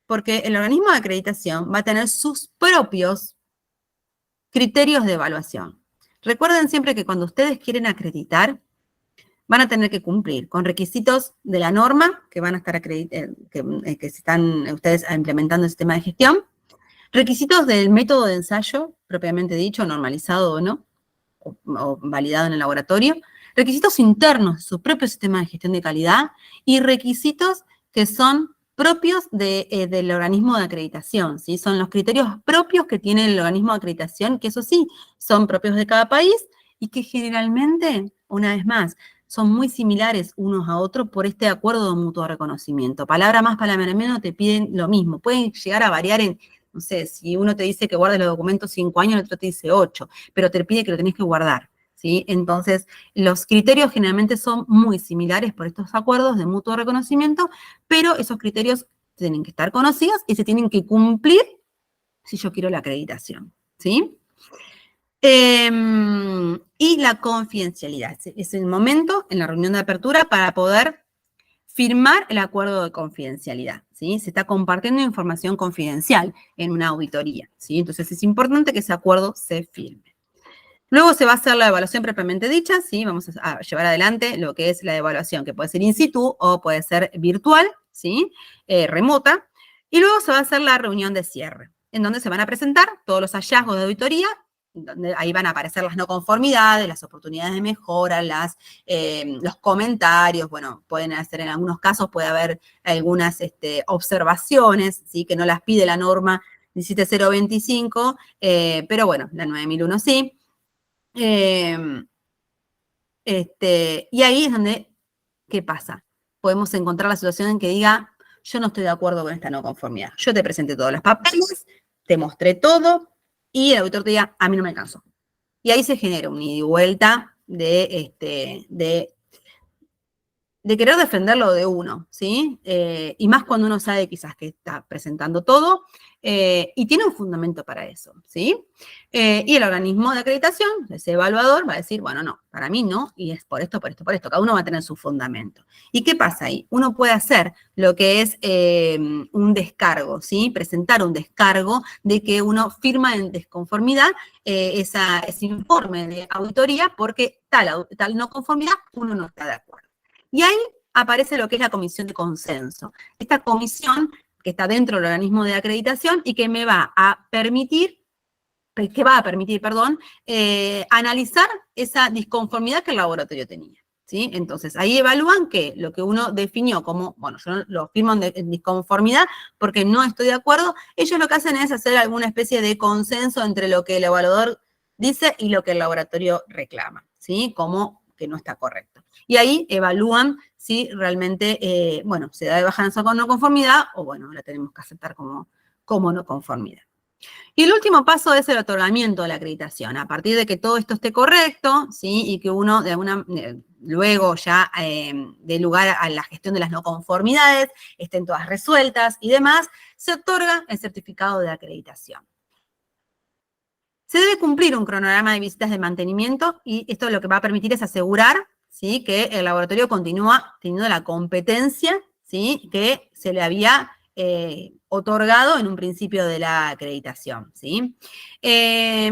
Porque el organismo de acreditación va a tener sus propios criterios de evaluación. Recuerden siempre que cuando ustedes quieren acreditar, van a tener que cumplir con requisitos de la norma que van a estar que están ustedes implementando el sistema de gestión, requisitos del método de ensayo, propiamente dicho, normalizado o no, o validado en el laboratorio, requisitos internos de su propio sistema de gestión de calidad y requisitos que son propios del organismo de acreditación, ¿sí? Son los criterios propios que tiene el organismo de acreditación, que eso sí, son propios de cada país y que generalmente, una vez más, son muy similares unos a otros por este acuerdo de mutuo reconocimiento. Palabra más, palabra menos, te piden lo mismo. Pueden llegar a variar en, no sé, si uno te dice que guardes los documentos 5 años, el otro te dice 8, pero te pide que lo tenés que guardar, ¿sí? Entonces, los criterios generalmente son muy similares por estos acuerdos de mutuo reconocimiento, pero esos criterios tienen que estar conocidos y se tienen que cumplir si yo quiero la acreditación, ¿sí? Y la confidencialidad. Es el momento en la reunión de apertura para poder firmar el acuerdo de confidencialidad, ¿sí? Se está compartiendo información confidencial en una auditoría, ¿sí? Entonces es importante que ese acuerdo se firme. Luego se va a hacer la evaluación propiamente dicha, ¿sí? Vamos a llevar adelante lo que es la evaluación, que puede ser in situ o puede ser virtual, ¿sí? Remota. Y luego se va a hacer la reunión de cierre, en donde se van a presentar todos los hallazgos de auditoría, donde ahí van a aparecer las no conformidades, las oportunidades de mejora, los comentarios, bueno, pueden hacer en algunos casos, puede haber algunas observaciones, ¿sí? Que no las pide la norma 17025, pero bueno, la 9001 sí. Y ahí es donde, ¿qué pasa? Podemos encontrar la situación en que diga, yo no estoy de acuerdo con esta no conformidad. Yo te presenté todos los papeles, te mostré todo, y el auditor te diga, a mí no me alcanzó. Y ahí se genera un ida y vuelta de de querer defender lo de uno, ¿sí? Y más cuando uno sabe quizás que está presentando todo y tiene un fundamento para eso, ¿sí? Y el organismo de acreditación, ese evaluador, va a decir, bueno, no, para mí no, y es por esto, por esto, por esto. Cada uno va a tener su fundamento. ¿Y qué pasa ahí? Uno puede hacer lo que es un descargo, ¿sí? Presentar un descargo de que uno firma en desconformidad ese informe de auditoría porque tal no conformidad uno no está de acuerdo. Y ahí aparece lo que es la comisión de consenso. Esta comisión que está dentro del organismo de acreditación y que me va a permitir, analizar esa disconformidad que el laboratorio tenía, ¿sí? Entonces, ahí evalúan que lo que uno definió como, bueno, yo lo firmo en disconformidad porque no estoy de acuerdo, ellos lo que hacen es hacer alguna especie de consenso entre lo que el evaluador dice y lo que el laboratorio reclama, ¿sí? Como que no está correcto. Y ahí evalúan si realmente, se da de baja en esa no conformidad o, bueno, la tenemos que aceptar como no conformidad. Y el último paso es el otorgamiento de la acreditación. A partir de que todo esto esté correcto, ¿sí? Y que uno luego ya dé lugar a la gestión de las no conformidades, estén todas resueltas y demás, se otorga el certificado de acreditación. Se debe cumplir un cronograma de visitas de mantenimiento y esto lo que va a permitir es asegurar, ¿sí? Que el laboratorio continúa teniendo la competencia, ¿sí? Que se le había otorgado en un principio de la acreditación, ¿sí?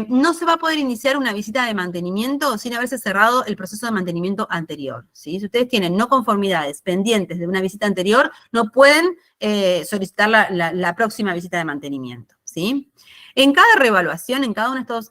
No se va a poder iniciar una visita de mantenimiento sin haberse cerrado el proceso de mantenimiento anterior, ¿sí? Si ustedes tienen no conformidades pendientes de una visita anterior, no pueden solicitar la próxima visita de mantenimiento, ¿sí? En cada reevaluación, en cada uno de estos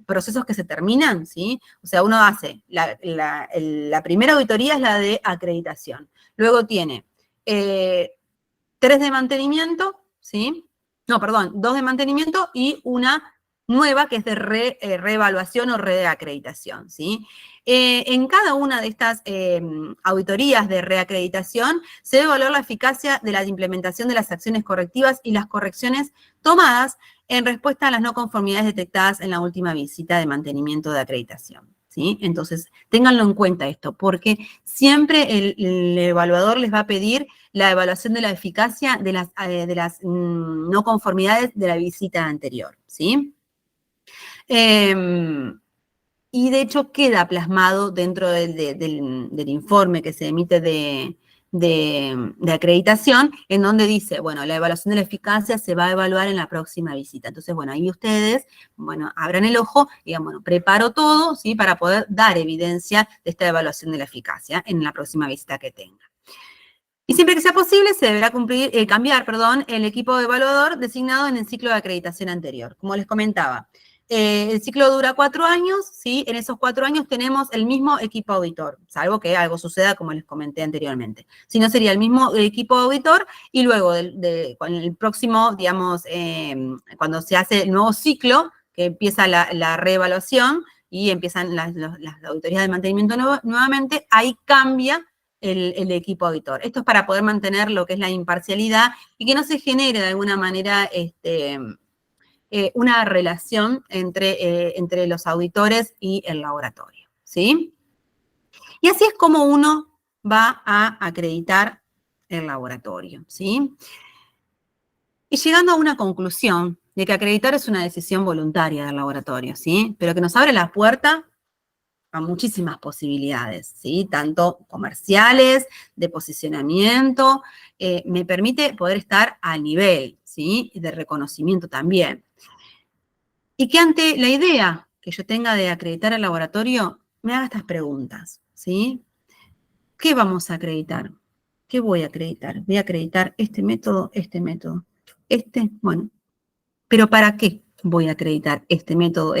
procesos que se terminan, ¿sí? O sea, uno hace, la primera auditoría es la de acreditación. Luego tiene 3 de mantenimiento, ¿sí? No, perdón, 2 de mantenimiento y una nueva que es de reevaluación o reacreditación, ¿sí? En cada una de estas auditorías de reacreditación se debe evaluar la eficacia de la implementación de las acciones correctivas y las correcciones tomadas en respuesta a las no conformidades detectadas en la última visita de mantenimiento de acreditación, ¿sí? Entonces, ténganlo en cuenta esto, porque siempre el evaluador les va a pedir la evaluación de la eficacia de las no conformidades de la visita anterior, ¿sí? Y de hecho queda plasmado dentro del informe que se emite de acreditación, en donde dice, bueno, la evaluación de la eficacia se va a evaluar en la próxima visita. Entonces, bueno, ahí ustedes, bueno, abran el ojo y digan, bueno, preparo todo, ¿sí? Para poder dar evidencia de esta evaluación de la eficacia en la próxima visita que tenga. Y siempre que sea posible, se deberá cambiar el equipo evaluador designado en el ciclo de acreditación anterior. Como les comentaba, el ciclo dura 4 años, ¿sí? En esos 4 años tenemos el mismo equipo auditor, salvo que algo suceda como les comenté anteriormente. Si no, sería el mismo equipo auditor y luego con el próximo, digamos, cuando se hace el nuevo ciclo, que empieza la reevaluación y empiezan las auditorías de mantenimiento nuevamente, ahí cambia el equipo auditor. Esto es para poder mantener lo que es la imparcialidad y que no se genere de alguna manera una relación entre los auditores y el laboratorio, ¿sí? Y así es como uno va a acreditar el laboratorio, ¿sí? Y llegando a una conclusión de que acreditar es una decisión voluntaria del laboratorio, ¿sí? Pero que nos abre la puerta a muchísimas posibilidades, ¿sí? Tanto comerciales, de posicionamiento, me permite poder estar al nivel, ¿sí? Y de reconocimiento también. Y que ante la idea que yo tenga de acreditar el laboratorio, me haga estas preguntas, ¿sí? ¿Qué vamos a acreditar? ¿Qué voy a acreditar? Voy a acreditar este método, bueno. ¿Pero para qué voy a acreditar este método?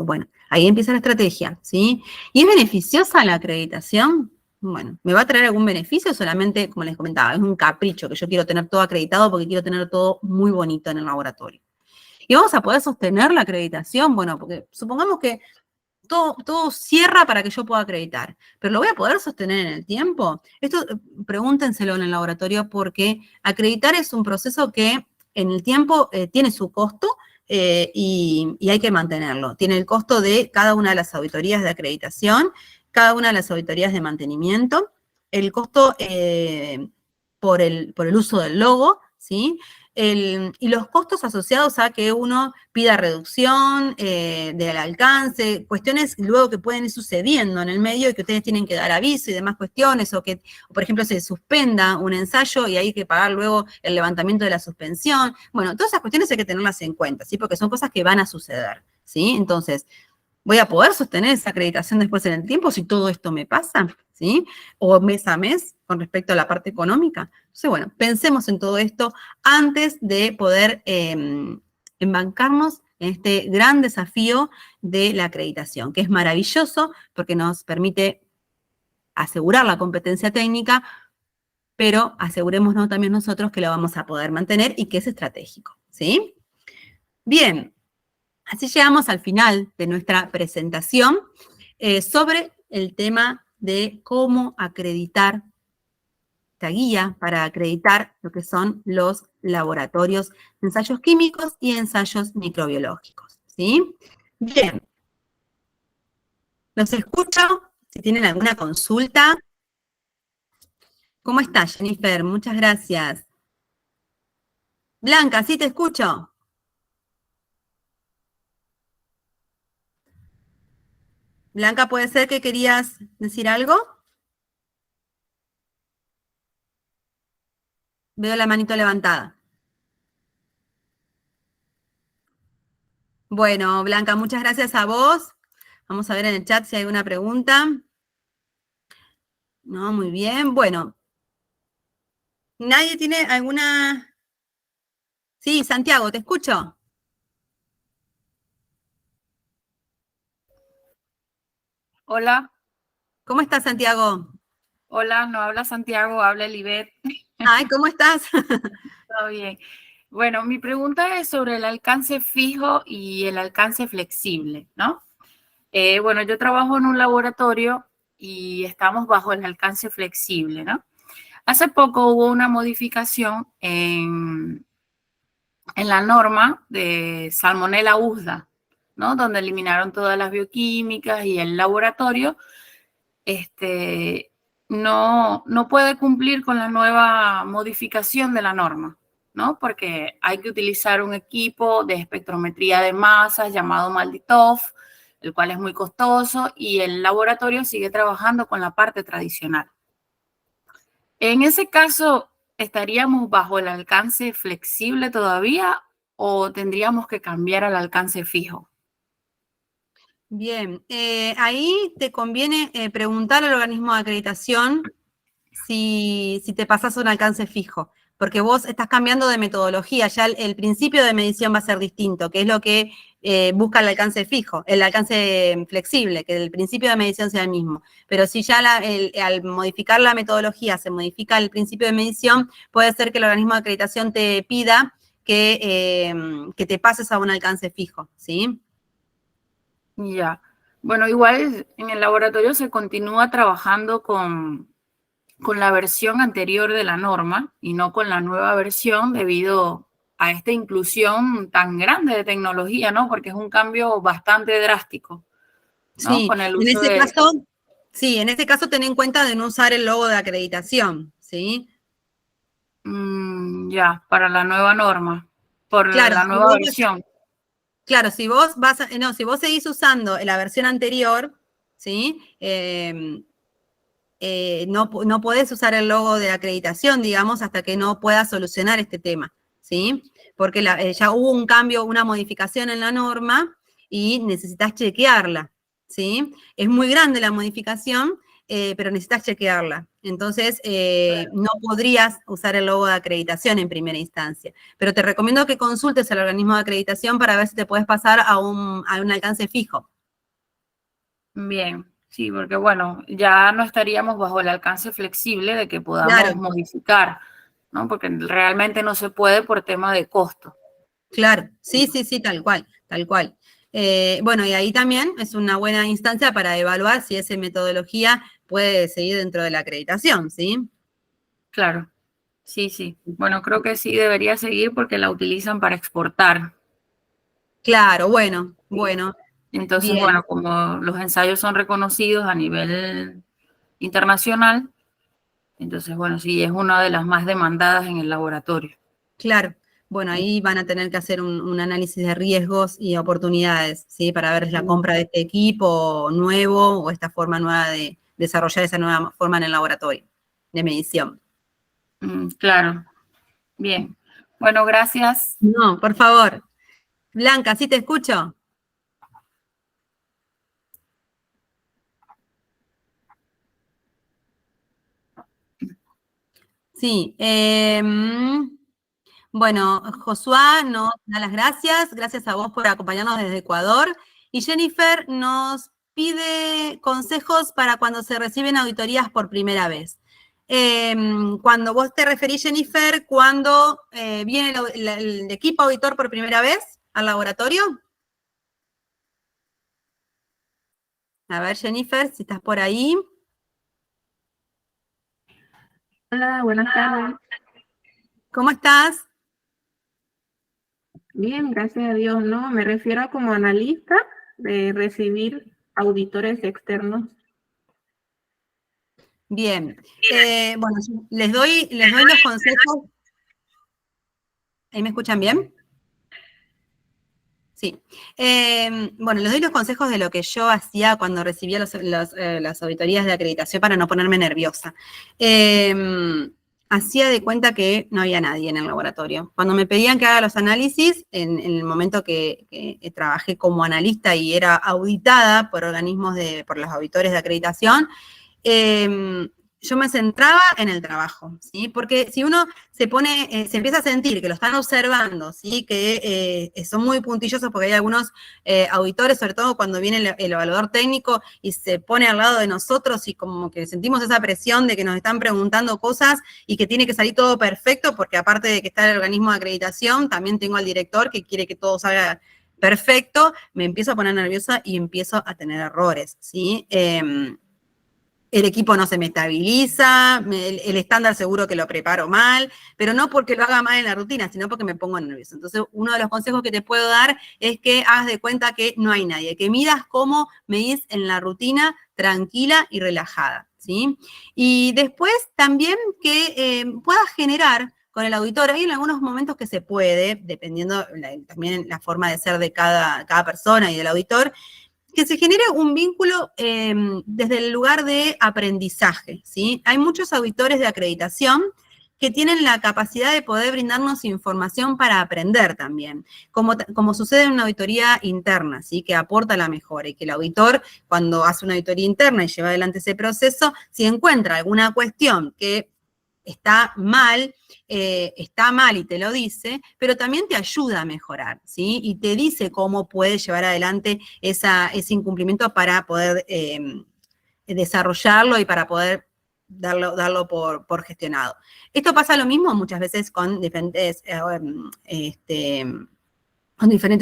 Bueno, ahí empieza la estrategia, ¿sí? ¿Y es beneficiosa la acreditación? Bueno, ¿me va a traer algún beneficio? Solamente, como les comentaba, es un capricho que yo quiero tener todo acreditado porque quiero tener todo muy bonito en el laboratorio. ¿Y vamos a poder sostener la acreditación? Bueno, porque supongamos que todo cierra para que yo pueda acreditar, pero ¿lo voy a poder sostener en el tiempo? Esto pregúntenselo en el laboratorio porque acreditar es un proceso que en el tiempo tiene su costo y hay que mantenerlo. Tiene el costo de cada una de las auditorías de acreditación, cada una de las auditorías de mantenimiento, el costo por el uso del logo, ¿sí? Y los costos asociados a que uno pida reducción del alcance, cuestiones luego que pueden ir sucediendo en el medio y que ustedes tienen que dar aviso y demás cuestiones, o que, por ejemplo, se suspenda un ensayo y hay que pagar luego el levantamiento de la suspensión. Bueno, todas esas cuestiones hay que tenerlas en cuenta, ¿sí? Porque son cosas que van a suceder, ¿sí? Entonces, ¿voy a poder sostener esa acreditación después en el tiempo si todo esto me pasa? ¿Sí? O mes a mes con respecto a la parte económica. Entonces, bueno, pensemos en todo esto antes de poder embarcarnos en este gran desafío de la acreditación, que es maravilloso porque nos permite asegurar la competencia técnica, pero asegurémonos también nosotros que lo vamos a poder mantener y que es estratégico, ¿sí? Bien, así llegamos al final de nuestra presentación sobre el tema de cómo acreditar, esta guía para acreditar lo que son los laboratorios de ensayos químicos y ensayos microbiológicos, ¿sí? Bien, los escucho, si tienen alguna consulta. ¿Cómo estás, Jennifer? Muchas gracias. Blanca, ¿sí te escucho? Blanca, ¿puede ser que querías decir algo? Veo la manito levantada. Bueno, Blanca, muchas gracias a vos. Vamos a ver en el chat si hay alguna pregunta. No, muy bien. Bueno, ¿nadie tiene alguna? Sí, Santiago, ¿te escucho?
Hola,
¿Cómo estás, Santiago?
hola, no habla Santiago, habla Elibet.
Ay, ¿cómo estás?
Todo bien. Bueno, mi pregunta es sobre el alcance fijo y el alcance flexible, ¿no? Bueno, yo trabajo en un laboratorio y estamos bajo el alcance flexible, ¿no? Hace poco hubo una modificación en la norma de Salmonella Usda, ¿no? Donde eliminaron todas las bioquímicas y el laboratorio no puede cumplir con la nueva modificación de la norma, ¿no? Porque hay que utilizar un equipo de espectrometría de masas llamado MALDI-TOF, el cual es muy costoso, y el laboratorio sigue trabajando con la parte tradicional. En ese caso, ¿estaríamos bajo el alcance flexible todavía o tendríamos que cambiar al alcance fijo?
Bien, ahí te conviene preguntar al organismo de acreditación si te pasas a un alcance fijo, porque vos estás cambiando de metodología, ya el principio de medición va a ser distinto, que es lo que busca el alcance fijo, el alcance flexible, que el principio de medición sea el mismo. Pero si ya al modificar la metodología se modifica el principio de medición, puede ser que el organismo de acreditación te pida que te pases a un alcance fijo, ¿sí?
Ya. Bueno, igual en el laboratorio se continúa trabajando con la versión anterior de la norma y no con la nueva versión debido a esta inclusión tan grande de tecnología, ¿no? Porque es un cambio bastante drástico, ¿no?
Sí,
Con el
en
uso
ese
de...
caso, sí, en ese caso ten en cuenta de no usar el logo de acreditación, ¿sí?
ya, para la nueva norma, por
Claro,
la
si
nueva
vos,
versión.
claro, si vos no, si vos seguís usando la versión anterior, ¿sí? No podés usar el logo de acreditación, digamos, hasta que no puedas solucionar este tema, ¿sí? Porque ya hubo un cambio, una modificación en la norma y necesitas chequearla, ¿sí? Es muy grande la modificación, pero necesitas chequearla. Entonces, no podrías usar el logo de acreditación en primera instancia. Pero te recomiendo que consultes al organismo de acreditación para ver si te puedes pasar a un alcance fijo.
Bien, sí, porque bueno, ya no estaríamos bajo el alcance flexible de que podamos
Claro.
modificar, ¿no? Porque realmente no se puede por tema de costo.
Claro, sí, sí, sí, tal cual, tal cual. Bueno, y ahí también es una buena instancia para evaluar si esa metodología puede seguir dentro de la acreditación, ¿sí?
Claro, sí, sí. Bueno, creo que sí debería seguir porque la utilizan para exportar.
Claro, bueno, bueno,
Entonces,
bien.
bueno, como los ensayos son reconocidos a nivel internacional, Entonces, bueno, sí, es una de las más demandadas en el laboratorio.
Claro. Bueno, ahí van a tener que hacer un análisis de riesgos y oportunidades, ¿sí? Para ver la compra de este equipo nuevo o esta forma nueva de desarrollar esa nueva forma en el laboratorio de medición.
Claro. Bien. Bueno, gracias.
No, por favor. Blanca, ¿sí te escucho? Sí. Bueno, Josué nos da las gracias. Gracias a vos por acompañarnos desde Ecuador. Y Jennifer nos pide consejos para cuando se reciben auditorías por primera vez. Cuando vos te referís, Jennifer, cuando viene el equipo auditor por primera vez al laboratorio. A ver, Jennifer, si estás por ahí.
Hola, buenas tardes.
¿Cómo estás?
Bien, gracias a Dios. No, me refiero a como analista de recibir auditores externos.
Bien. Bueno, les doy los consejos. ¿Ahí me escuchan bien? Sí. Bueno, les doy los consejos de lo que yo hacía cuando recibía las auditorías de acreditación para no ponerme nerviosa. Hacía de cuenta que no había nadie en el laboratorio. Cuando me pedían que haga los análisis, en el momento que trabajé como analista y era auditada por por los auditores de acreditación, yo me centraba en el trabajo, ¿sí? Porque si uno se empieza a sentir que lo están observando, ¿sí? Que son muy puntillosos, porque hay algunos auditores, sobre todo cuando viene el evaluador técnico y se pone al lado de nosotros y como que sentimos esa presión de que nos están preguntando cosas y que tiene que salir todo perfecto, porque aparte de que está el organismo de acreditación, también tengo al director que quiere que todo salga perfecto, me empiezo a poner nerviosa y empiezo a tener errores, ¿sí? El equipo no se me estabiliza, el estándar seguro que lo preparo mal, pero no porque lo haga mal en la rutina, sino porque me pongo nerviosa. Entonces, uno de los consejos que te puedo dar es que hagas de cuenta que no hay nadie, que midas cómo medís en la rutina tranquila y relajada, ¿sí? Y después también que puedas generar con el auditor. Hay en algunos momentos que se puede, dependiendo también la forma de ser de cada persona y del auditor, que se genere un vínculo desde el lugar de aprendizaje, ¿sí? Hay muchos auditores de acreditación que tienen la capacidad de poder brindarnos información para aprender también, como sucede en una auditoría interna, ¿sí? Que aporta la mejora y que el auditor, cuando hace una auditoría interna y lleva adelante ese proceso, si encuentra alguna cuestión que está mal y te lo dice, pero también te ayuda a mejorar, ¿sí? Y te dice cómo puedes llevar adelante ese incumplimiento para poder desarrollarlo y para poder darlo por gestionado. Esto pasa lo mismo muchas veces con diferentes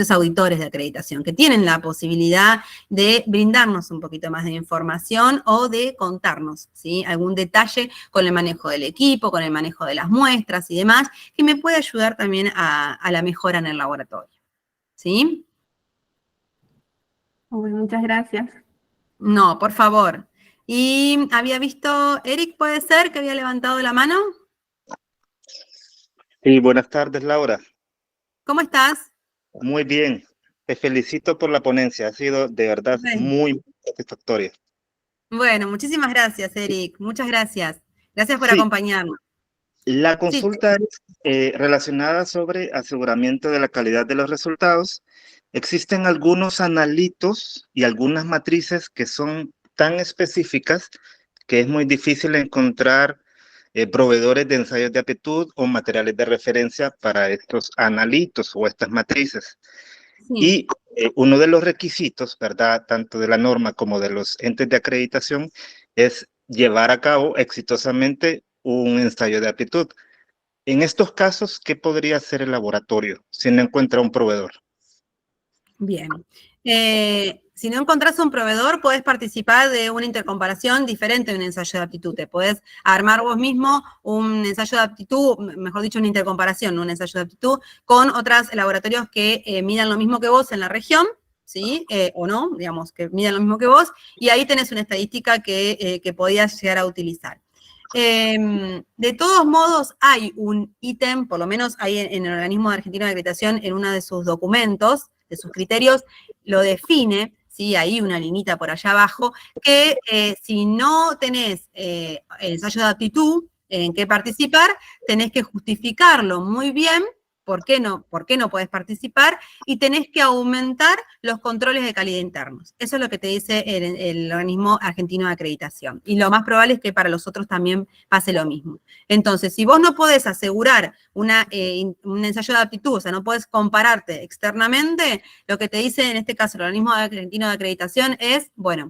auditores de acreditación que tienen la posibilidad de brindarnos un poquito más de información o de contarnos, ¿sí? Algún detalle con el manejo del equipo, con el manejo de las muestras y demás, que me puede ayudar también a la mejora en el laboratorio, ¿sí?
Muchas gracias.
No, por favor. Y había visto, Eric, ¿puede ser que había levantado la mano?
Sí, buenas tardes, Laura.
¿Cómo estás?
Muy bien. Te felicito por la ponencia. Ha sido de verdad muy satisfactoria.
Bueno, muchísimas gracias, Eric. Muchas gracias. Gracias por
Sí,
acompañarnos.
la
Sí,
consulta es relacionada sobre aseguramiento de la calidad de los resultados. Existen algunos analitos y algunas matrices que son tan específicas que es muy difícil encontrar proveedores de ensayos de aptitud o materiales de referencia para estos analitos o estas matrices.
sí.
Y uno de los requisitos, ¿verdad?, tanto de la norma como de los entes de acreditación, es llevar a cabo exitosamente un ensayo de aptitud. En estos casos, ¿qué podría hacer el laboratorio si no encuentra un proveedor?
Bien. Si no encontrás un proveedor, podés participar de una intercomparación diferente de un ensayo de aptitud. Te podés armar vos mismo un ensayo de aptitud, mejor dicho, una intercomparación, un ensayo de aptitud, con otros laboratorios que midan lo mismo que vos en la región, ¿sí? O no, digamos, que midan lo mismo que vos, y ahí tenés una estadística que podías llegar a utilizar. De todos modos, hay un ítem, por lo menos hay en el Organismo Argentino de Acreditación, en uno de sus documentos, de sus criterios, lo define, ¿sí? Hay una linita por allá abajo, que si no tenés ensayo de aptitud en qué participar, tenés que justificarlo muy bien. ¿Por qué no podés participar? Y tenés que aumentar los controles de calidad internos. Eso es lo que te dice el Organismo Argentino de Acreditación. Y lo más probable es que para los otros también pase lo mismo. Entonces, si vos no podés asegurar un ensayo de aptitud, o sea, no podés compararte externamente, lo que te dice en este caso el Organismo Argentino de Acreditación es, bueno,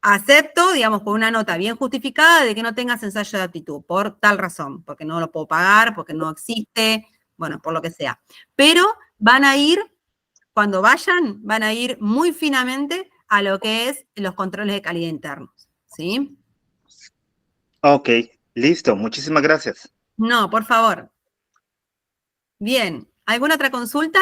acepto, digamos, con una nota bien justificada de que no tengas ensayo de aptitud, por tal razón, porque no lo puedo pagar, porque no existe, bueno, por lo que sea. Pero van a ir, cuando vayan, van a ir muy finamente a lo que es los controles de calidad internos, ¿sí?
Ok, listo, muchísimas gracias.
No, por favor. Bien, ¿alguna otra consulta?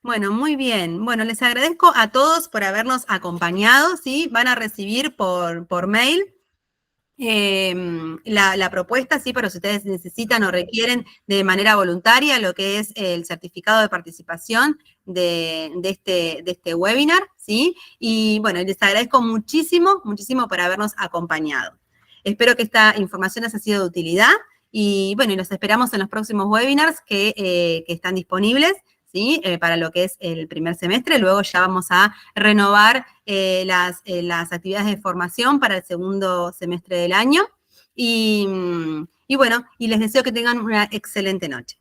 Bueno, muy bien. Bueno, les agradezco a todos por habernos acompañado, ¿sí? Van a recibir por mail la propuesta, sí, pero si ustedes necesitan o requieren de manera voluntaria lo que es el certificado de participación de este webinar, ¿sí? Y bueno, les agradezco muchísimo, muchísimo por habernos acompañado. Espero que esta información les haya sido de utilidad y bueno, y los esperamos en los próximos webinars que están disponibles, ¿sí? Para lo que es el primer semestre. Luego ya vamos a renovar las actividades de formación para el segundo semestre del año. Y bueno, y les deseo que tengan una excelente noche.